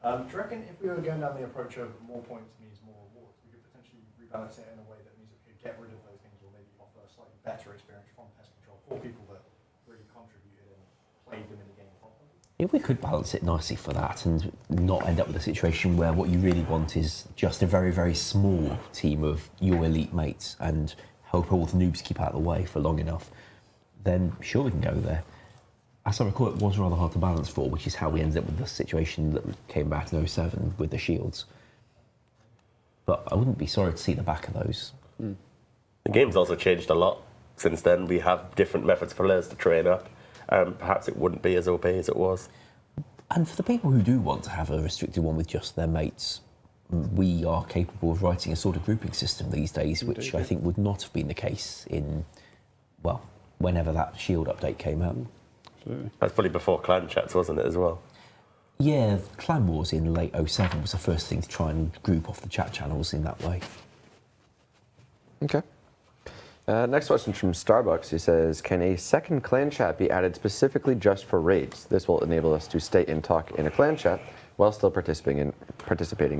Do you reckon if we were going down the approach of more points means more rewards, we could potentially rebalance it in a way that means that we could get rid of those things or maybe offer a slightly better experience from pest control for people that really contributed and played them in the game properly? If we could balance it nicely for that and not end up with a situation where what you really want is just a very, very small team of your elite mates and hope all the noobs keep out of the way for long enough, then sure, we can go there. As I recall, it was rather hard to balance for, which is how we ended up with the situation that came back in 07 with the shields. But I wouldn't be sorry to see the back of those. The game's also changed a lot since then. We have different methods for players to train up. Perhaps it wouldn't be as OP as it was. And for the people who do want to have a restricted one with just their mates, we are capable of writing a sort of grouping system these days, which I think would not have been the case in, well, whenever that shield update came out. Absolutely. That's probably before clan chats, wasn't it, as well? Yeah, Clan Wars in late 07 was the first thing to try and group off the chat channels in that way. Okay. Next question from Starbucks. He says, can a second clan chat be added specifically just for raids? This will enable us to stay in talk in a clan chat while still participating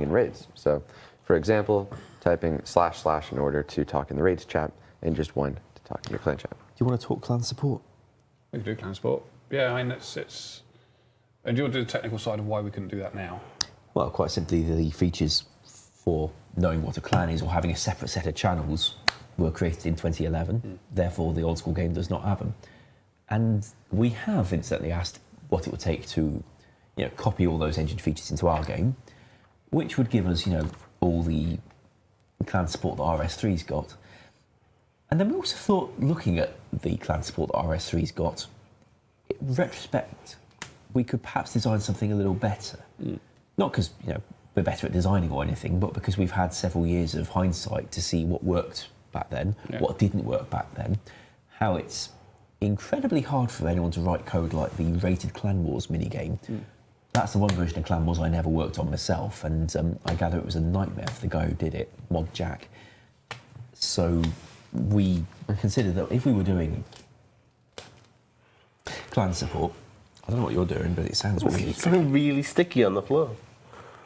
in raids. So, for example, typing // in order to talk in the raids chat and just one to talk in your clan chat. Do you want to talk clan support? We could do clan sport. Yeah, I mean, it's. And do you want to do the technical side of why we couldn't do that now? Well, quite simply, the features for knowing what a clan is or having a separate set of channels were created in 2011. Therefore, the old school game does not have them. And we have incidentally asked what it would take to, copy all those engine features into our game, which would give us, all the clan support that RS3's got. And then we also thought, looking at the clan support that RS3's got, in retrospect, we could perhaps design something a little better. Not because, we're better at designing or anything, but because we've had several years of hindsight to see what worked back then, what didn't work back then, how it's incredibly hard for anyone to write code like the rated Clan Wars minigame. That's the one version of Clan Wars I never worked on myself, and I gather it was a nightmare for the guy who did it, Mod Jack. So we considered that if we were doing clan support, I don't know what you're doing, but it sounds weird. It's something really sticky on the floor.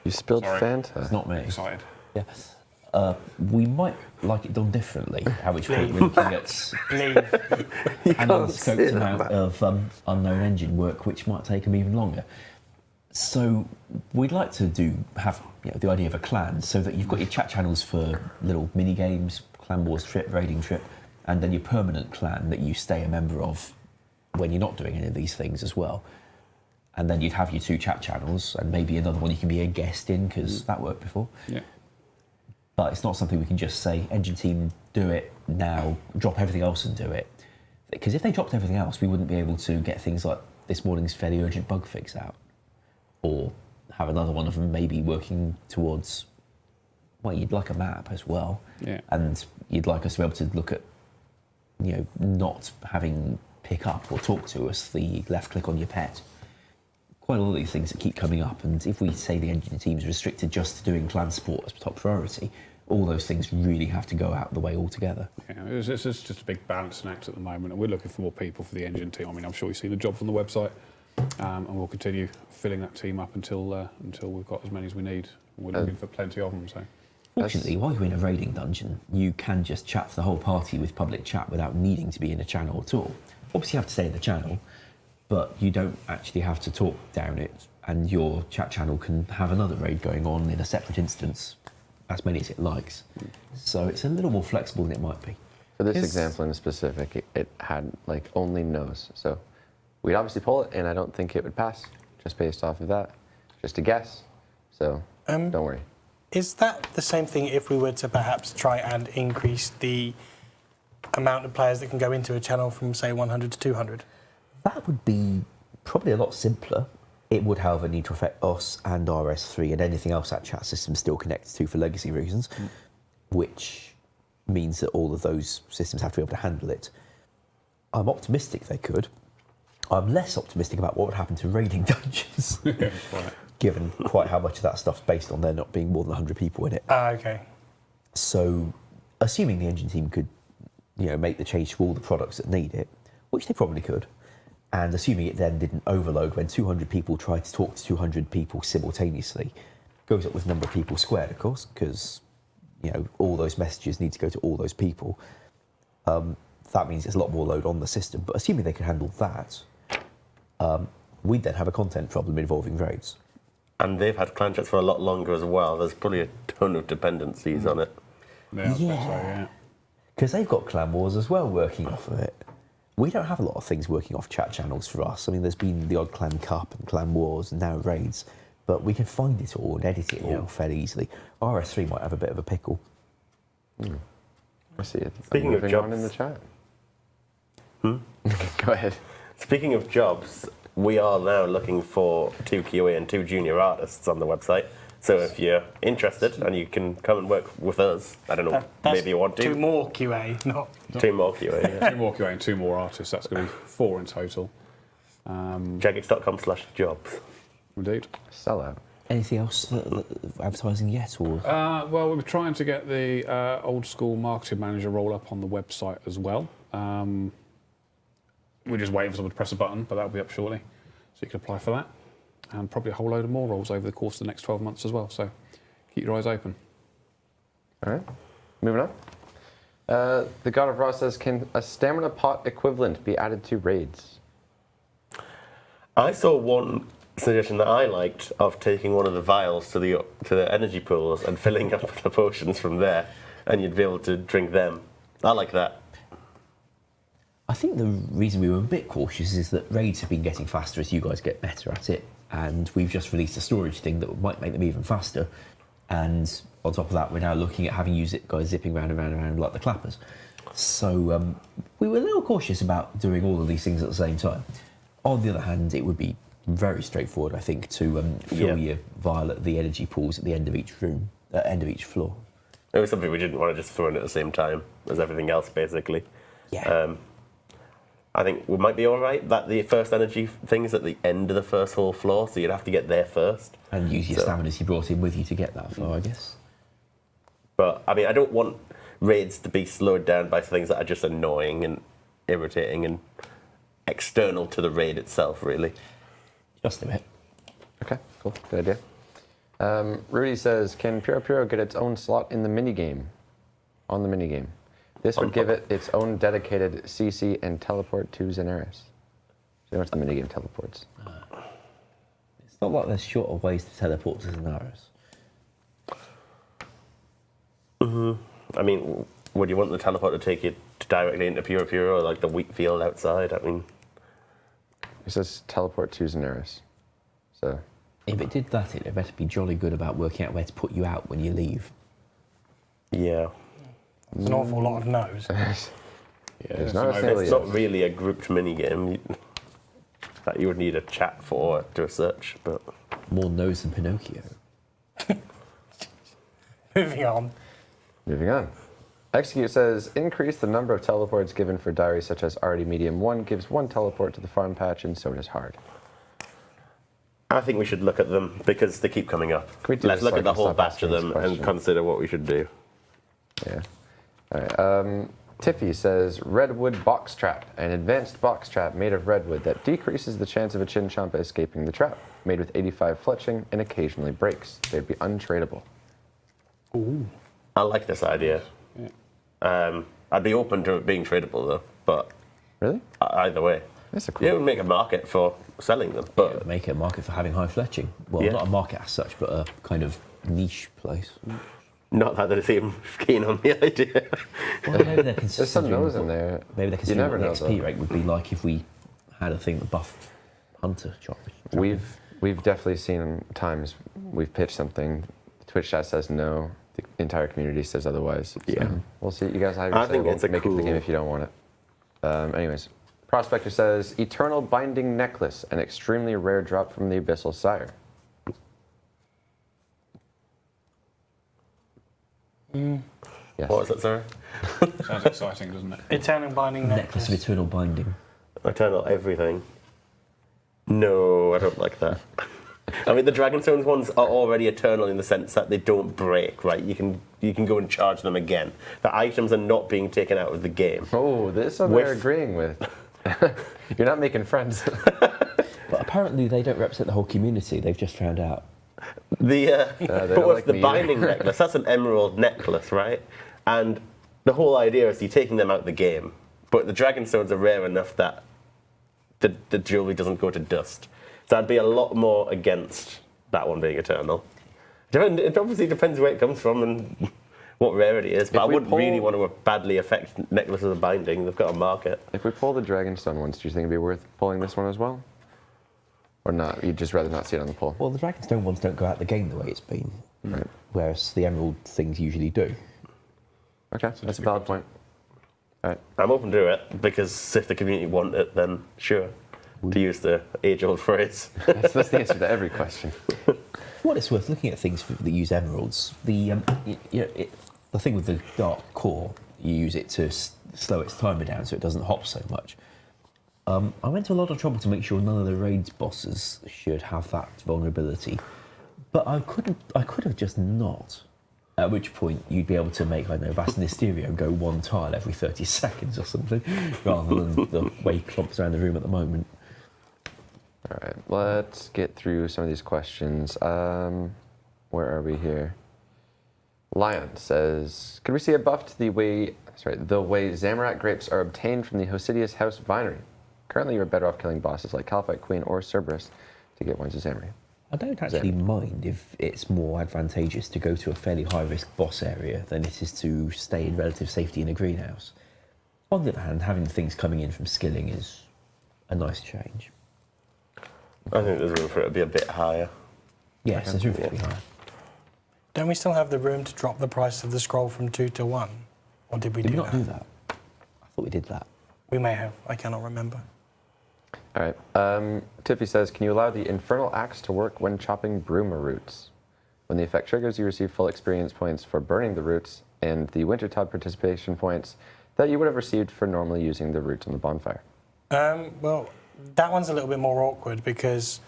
You spilled Sorry. Fanta. It's not me. Excited. Yeah. We might like it done differently, at which point we're looking at an unscoped amount of unknown engine work, which might take them even longer. So we'd like to have the idea of a clan, so that you've got your chat channels for little mini games, clan wars trip, raiding trip, and then your permanent clan that you stay a member of when you're not doing any of these things as well. And then you'd have your 2 chat channels, and maybe another one you can be a guest in, because that worked before. Yeah. But it's not something we can just say, engine team, do it now, drop everything else and do it. Because if they dropped everything else, we wouldn't be able to get things like this morning's fairly urgent bug fix out. Or have another one of them maybe working towards, well, you'd like a map as well. Yeah. And you'd like us to be able to look at, not having pick up or talk to us, the left click on your pet. Quite a lot of these things that keep coming up, and if we say the engine team is restricted just to doing clan support as top priority, all those things really have to go out the way altogether. Yeah, it's just a big balancing act at the moment, and we're looking for more people for the engine team. I mean, I'm sure you've seen the jobs on the website, and we'll continue filling that team up until we've got as many as we need. We're looking for plenty of them. So, fortunately, while you're in a raiding dungeon, you can just chat to the whole party with public chat without needing to be in a channel at all. Obviously, you have to stay in the channel, but you don't actually have to talk down it, and your chat channel can have another raid going on in a separate instance, as many as it likes. So it's a little more flexible than it might be. For this example in specific, it had like only no's. So we'd obviously pull it, and I don't think it would pass, just based off of that. Just a guess. So don't worry. Is that the same thing if we were to perhaps try and increase the amount of players that can go into a channel from, say, 100 to 200? That would be probably a lot simpler. It would, however, need to affect us and RS3 and anything else that chat system still connects to for legacy reasons, which means that all of those systems have to be able to handle it. I'm optimistic they could. I'm less optimistic about what would happen to raiding dungeons, given quite how much of that stuff's based on there not being more than 100 people in it. Okay. So, assuming the engine team could, make the change to all the products that need it, which they probably could, and assuming it then didn't overload when 200 people tried to talk to 200 people simultaneously, goes up with the number of people squared, of course, because all those messages need to go to all those people. That means there's a lot more load on the system. But assuming they can handle that, we'd then have a content problem involving raids. And they've had clan chats for a lot longer as well. There's probably a ton of dependencies on it. Yeah. Because they've got clan wars as well working off of it. We don't have a lot of things working off chat channels for us. I mean, there's been the odd clan cup and clan wars and now raids, but we can find it all and edit it all fairly easily. RS3 might have a bit of a pickle. I see it. Speaking of Moving jobs. on in the chat. Go ahead. Speaking of jobs, we are now looking for 2 QA and 2 junior artists on the website. So if you're interested and you can come and work with us, I don't know, That's maybe you want to. 2 more QA, not... 2 more QA. Yeah. 2 more QA and 2 more artists. That's going to be 4 in total. Jagex.com/jobs. Indeed. Sellout. Anything else advertising yet? Or Well, we were trying to get the old school marketing manager roll up on the website as well. We're just waiting for someone to press a button, but that'll be up shortly. So you can apply for that. And probably a whole load of more roles over the course of the next 12 months as well. So keep your eyes open. All right. Moving on. The God of Raw says, can a stamina pot equivalent be added to raids? I saw one suggestion that I liked of taking one of the vials to the energy pools and filling up the potions from there, and you'd be able to drink them. I like that. I think the reason we were a bit cautious is that raids have been getting faster as you guys get better at it, and we've just released a storage thing that might make them even faster. And on top of that, we're now looking at having guys zipping round and round and round like the clappers. So we were a little cautious about doing all of these things at the same time. On the other hand, it would be very straightforward, I think, to fill your vial at the energy pools at the end of each room, end of each floor. It was something we didn't want to just throw in at the same time as everything else, basically. Yeah. I think we might be all right that the first energy thing is at the end of the first whole floor, so you'd have to get there first. And use your stamina you brought in with you to get that far, I guess. But, I mean, I don't want raids to be slowed down by things that are just annoying and irritating and external to the raid itself, really. Just a bit. Okay, cool. Good idea. Rudy says, can Puro Puro get its own slot in the minigame? On the minigame. This would give it its own dedicated CC and teleport to Zenaris. So you know it's the minigame teleports. not like there's shorter ways to teleport to Zanaris. I mean, would you want the teleport to take you directly into Pura Pura or like the wheat field outside? I mean, It says teleport to Zanaris. So If it did that, it'd better be jolly good about working out where to put you out when you leave. yeah. There's an awful lot of no's. there's not a single It's not really a grouped minigame that you would need a chat for or do a search, but More nose than Pinocchio. Moving on. Moving on. Execute says, increase the number of teleports given for diaries such as already medium 1 gives 1 teleport to the farm patch and so does hard. I think we should look at them because they keep coming up. Can we do Let's this look so I at the can whole stop batch of asking this them question? and consider what we should do. Yeah. All right. Tiffy says, redwood box trap, an advanced box trap made of redwood that decreases the chance of a chinchompa escaping the trap, made with 85 fletching and occasionally breaks. They'd be untradeable. I like this idea. I'd be open to it being tradable though, but Really? either way. That's a cool. It would make a market for selling them, but Make it a market for having high fletching. Well, Yeah. not a market as such, but a kind of niche place. not that they seem keen on the idea. Well, maybe they're There's some considering no's in what- there. Maybe they're You considering never what the know, XP though. rate would be like if we had a thing that buffed hunter chop. We've definitely seen times we've pitched something, Twitch chat says no, the entire community says otherwise. So Yeah. we'll see. You guys have your I say. think We'll it's a make it to the cool- game if you don't want it. Anyways, Prospector says Eternal Binding Necklace, an extremely rare drop from the Abyssal Sire. Yes. What was it, sorry? Sounds exciting, doesn't it? Eternal Binding Necklace of Eternal Binding. Eternal everything. No, I don't like that. I mean, the Dragonstones ones are already eternal in the sense that they don't break, right? You can go and charge them again. The items are not being taken out of the game. Oh, this one With- they're agreeing with. You're not making friends. But apparently they don't represent the whole community. They've just found out. The they but don't with like the me either. binding necklace, that's an emerald necklace, right? And the whole idea is you're taking them out of the game. But the Dragonstones are rare enough that the jewelry doesn't go to dust. So I'd be a lot more against that one being eternal. It obviously depends where it comes from and what rarity it is. But If I we wouldn't really pull- want to badly affect necklaces of binding. They've got a market. If we pull the Dragonstone ones, do you think it'd be worth pulling this one as well? Or not? You'd just rather not see it on the pull? Well, the Dragonstone ones don't go out the game the way it's been. Right. Whereas the Emerald things usually do. Okay, that's a valid point. All right. I'm open to it because if the community want it, then sure. To use the age-old phrase. That's the answer to every question. What it's worth looking at things that use emeralds. The the thing with the dark core, you use it to slow its timer down so it doesn't hop so much. I went to a lot of trouble to make sure none of the raids bosses should have that vulnerability, but I could have just not. At which point you'd be able to make, I don't know, Vastanisterio go one tile every 30 seconds or something, rather than the way he clomps around the room at the moment. All right, let's get through some of these questions. Where are we here? Lion says, could we see a buff to the way Zamorak grapes are obtained from the Hosidius House Vinery? Currently, you're better off killing bosses like Calphite Queen or Cerberus to get ones of Zamorak. I don't actually mind if it's more advantageous to go to a fairly high-risk boss area than it is to stay in relative safety in a greenhouse. On the other hand, having things coming in from skilling is a nice change. I think there's room for it to be a bit higher. Yes, there's room for it to be higher. Don't we still have the room to drop the price of the scroll from 2 to 1? Or did we Did do we not that? do that? I thought we did that. We may have. I cannot remember. All right. Tiffy says, can you allow the Infernal Axe to work when chopping bruma roots? When the effect triggers, you receive full experience points for burning the roots and the Wintertod participation points that you would have received for normally using the roots on the bonfire. Well, that one's a little bit more awkward because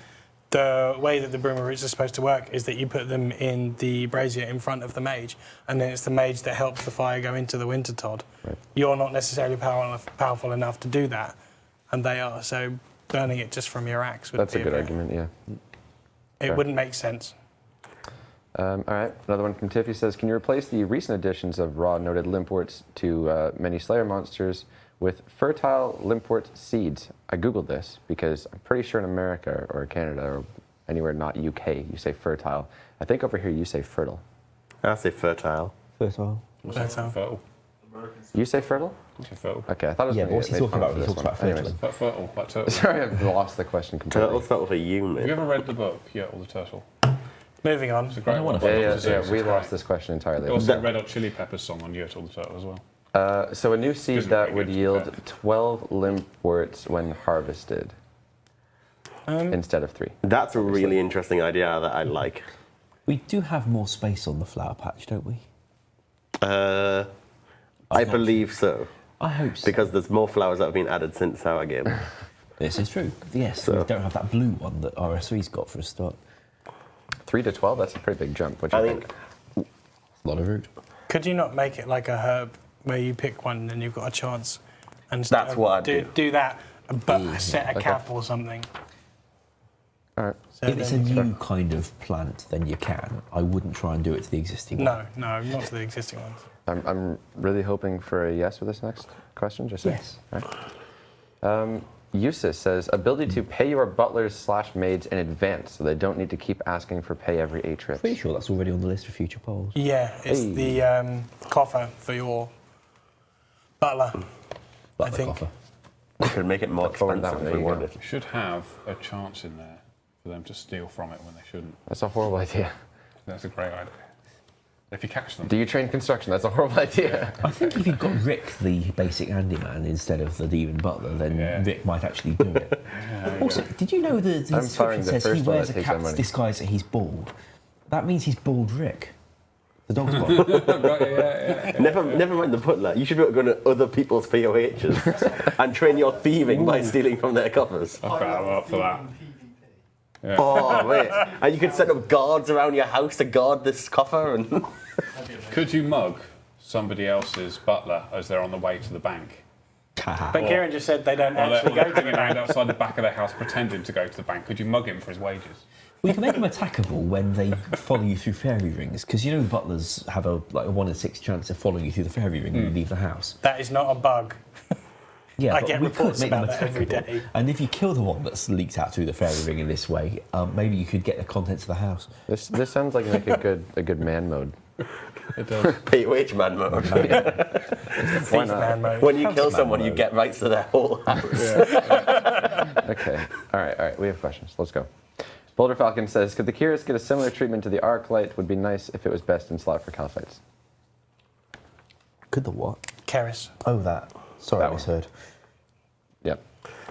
the way that the Bruma roots are supposed to work is that you put them in the brazier in front of the mage, and then it's the mage that helps the fire go into the Wintertod. Right. You're not necessarily powerful enough to do that, and they are, so burning it just from your axe would That's be a good bit- argument, yeah. It Fair. wouldn't make sense. All right, another one from Tiffy says, can you replace the recent additions of raw noted limpworts to many Slayer monsters with fertile limpwort seeds? I googled this because I'm pretty sure in America or Canada or anywhere not UK, you say fertile. I think over here you say fertile. I say fertile. Fertile. Fertile. Fertile. You say fertile? What's your fertile? Okay, I thought it was Yeah, gonna but what's get he made talking fun of about? He for talks this about one. fertile. Anyways. Fertile, like turtle. Sorry, I've lost the question completely. Turtle's spelled with a U, Have you mate. ever read the book, Yeah, or the Turtle? Moving on. It's a great I don't one. wanna Yeah, follow yeah, yeah. We lost this question entirely. Also, Red Hot Chili Peppers song on Yurt or the Turtle as well. So a new seed Isn't that very would good, to be yield fair. 12 limpworts when harvested instead of 3. That's a really interesting idea that I like. We do have more space on the flower patch, don't we? I not believe so. I hope so. Because there's more flowers that have been added since our game. This is true. Yes, So- we don't have that blue one that RS3's got for a start. 3 to 12, that's a pretty big jump. What do you I think? think A lot of root. Could you not make it like a herb where you pick one and you've got a chance? And That's what I'd do. Do that, but set a cap or something. All right. So If it's a then- new kind of plant, then you can. I wouldn't try and do it to the existing one. No, not to the existing ones. I'm really hoping for a yes with this next question. Just Yes. All right. Eustace says, ability to pay your butlers/maids in advance so they don't need to keep asking for pay every 8 trips. Pretty sure that's already on the list for future polls. Yeah, it's Hey. the coffer for your butler. Like I the think. coffer. we could make it more Look forward to that expensive one, if we there you go. wanted. You should have a chance in there for them to steal from it when they shouldn't. That's a horrible idea. That's a great idea. If you catch them. Do you train construction? That's a horrible idea. I think if you've got Rick, the basic handyman, instead of the demon butler, then Yeah. Rick might actually do it. Also, did you know the I'm firing description the says he first one wears that a takes cap our to money. disguise that he's bald? That means he's bald Rick. The dog's bald. Right, yeah. Never mind the butler. You should be able to go to other people's POHs and train your thieving by stealing from their coffers. I'm up for that. Yeah. Oh, wait. And you could set up guards around your house to guard this coffer and... Could you mug somebody else's butler as they're on the way to the bank? But Kieran just said they don't Or they're, actually or go they're to the hanging around bank. outside the back of their house pretending to go to the bank. Could you mug him for his wages? We can make them attackable when they follow you through fairy rings, because you know the butlers have a 1 in 6 chance of following you through the fairy ring when you leave the house. That is not a bug. Yeah, I but get we reports could make them about that every attackable. day. And if you kill the one that's leaked out through the fairy ring in this way, maybe you could get the contents of the house. This sounds like make a good man mode. It does. POH man mode. Thief not? man mode. When you House kill man someone, you mode. get rights to their whole house. Okay. All right. We have questions. Let's go. Boulder Falcon says, could the Kyrus get a similar treatment to the Arclight? Would be nice if it was best in slot for Calphites. Could the what? Keris. Oh, that. Sorry, That I one. misheard. Yep.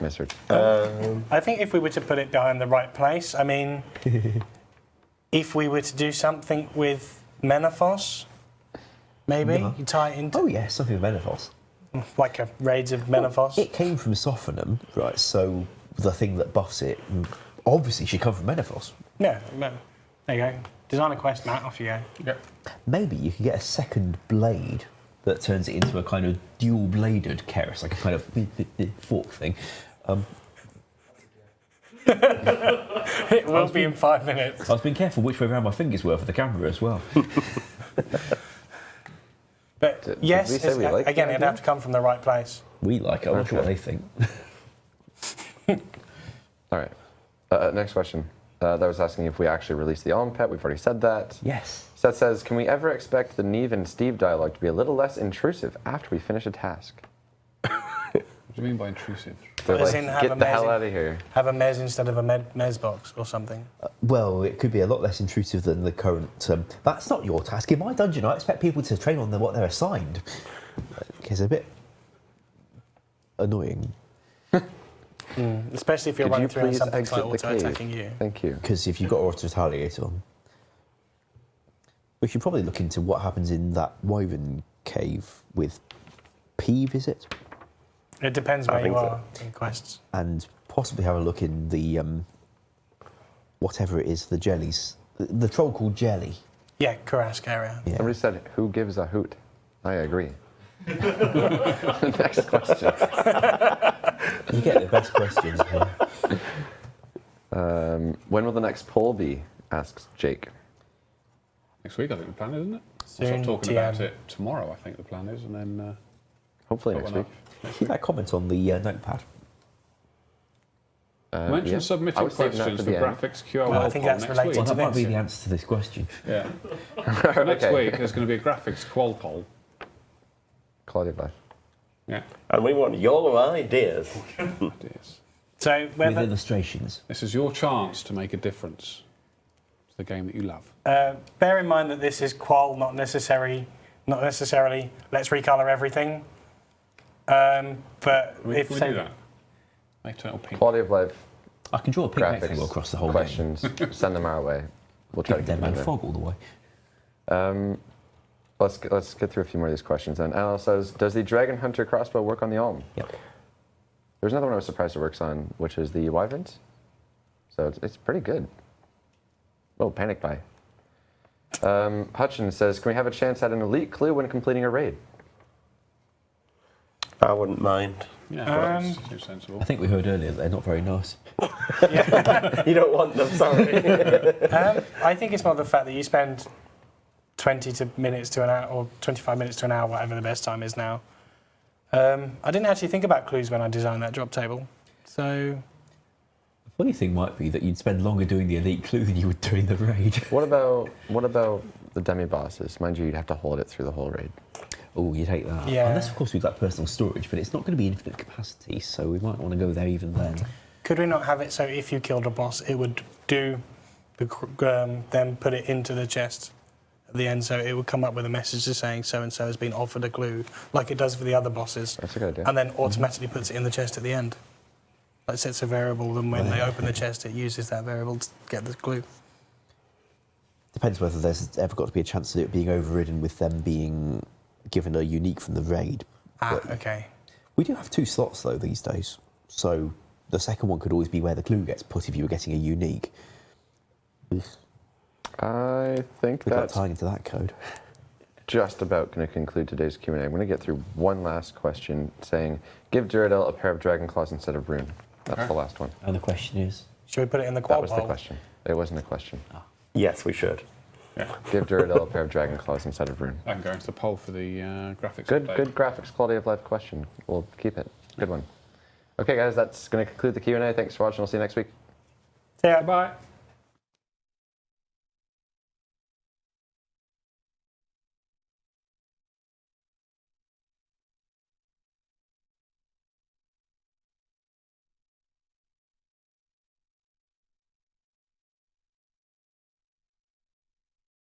Misheard. I think if we were to put it down in the right place, I mean, if we were to do something with Menaphos, maybe you tie it into Oh, yeah, something with Menaphos. like a raids of Menaphos. It came from Sophanum, right? So the thing that buffs it obviously should come from Menaphos. No, there you go. Design a quest, Matt. Off you go. Yep. Maybe you could get a second blade that turns it into a kind of dual-bladed Keris, like a kind of fork thing. It will be in 5 minutes. I was being careful which way around my fingers were for the camera as well. But Did yes, we say we like again, the it'd idea? have to come from the right place. We like it. I'm not sure what they think. All right. Next question. That was asking if we actually released the Olm Pet. We've already said that. Yes. Seth says, can we ever expect the Neve and Steve dialogue to be a little less intrusive after we finish a task? What do you mean by intrusive? They're As like, in have a get the hell mez- out of here. Have a mez instead of a mez box or something. Well, it could be a lot less intrusive than the current. That's not your task. In my dungeon, I expect people to train on what they're assigned. It's a bit annoying. Especially if you're Could running you through and please something's like exit the auto cave? attacking you. Thank you. Because if you've got auto retaliate on, we should probably look into what happens in that Wyvern cave with Peeve, is it? It depends I where you think so. are in quests. And possibly have a look in the whatever it is, the jellies, the troll called Jelly. Yeah, Kurask area. Yeah. Somebody said, who gives a hoot? I agree. Next question. You get the best questions here. When will the next poll be? Asks Jake. Next week, I think the plan is, isn't it? We'll Soon, start talking TM. about it tomorrow, I think the plan is, and then Hopefully put next one week. up. See that comment on the notepad? Mention yeah. I submitting was saving that questions for for the end. graphics QOL Well, I think poll that's next related week. Well, to that might be this. the answer to this question. Yeah. So next Okay. week there's going to be a graphics qual poll. Quality of life. Yeah. And we want your ideas. Ideas. So With whether, illustrations. This is your chance to make a difference to the game that you love. bear in mind that this is qual, not necessarily. Let's recolor everything. But We if do say, that. Make it all pink. Quality of life I can draw a pink rectangle graphics across the whole questions. Send them our way. We'll try game. to Dead get Man them in Fog all the way. there. Let's get through a few more of these questions. And Al says, does the Dragon Hunter crossbow work on the Olm? Yep. There's another one I was surprised it works on, which is the Wyverns. So it's pretty good. Oh, panic buy. Hutchins says, can we have a chance at an elite clue when completing a raid? I wouldn't mind. Yeah, that seems sensible. I think we heard earlier that they're not very nice. You don't want them, sorry. I think it's more the fact that you spend 20 minutes to an hour, or 25 minutes to an hour, whatever the best time is now. I didn't actually think about clues when I designed that drop table. So, The funny thing might be that you'd spend longer doing the elite clue than you would doing the raid. What about the demi bosses? Mind you, you'd have to hold it through the whole raid. Oh, you take that. Yeah. Unless, of course, we've got personal storage, but it's not going to be infinite capacity, so we might want to go there even then. could we not have it so if you killed a boss, it would do, then put it into the chest at the end, so it would come up with a message just saying so and so has been offered a clue, like it does for the other bosses, That's a good idea. and then automatically puts it in the chest at the end. Like sets a variable, and when they open the chest, it uses that variable to get the clue. Depends whether there's ever got to be a chance of it being overridden with them being given a unique from the raid. But Okay. we do have 2 slots, though, these days. So the second one could always be where the clue gets put if you were getting a unique. I think We've got that's tying into that code. just about going to conclude today's Q&A. I'm going to get through one last question saying, give Duradel a pair of dragon claws instead of rune. That's the last one. And the question is? Should we put it in the That qual was the poll? question. It wasn't a question. Yes, we should. Give Duradel a pair of dragon claws instead of rune. I can go into the poll for the graphics. Good update. good graphics, quality of life question. We'll keep it. Good one. Okay, guys, that's going to conclude the Q&A. Thanks for watching. We'll see you next week. Yeah. Goodbye.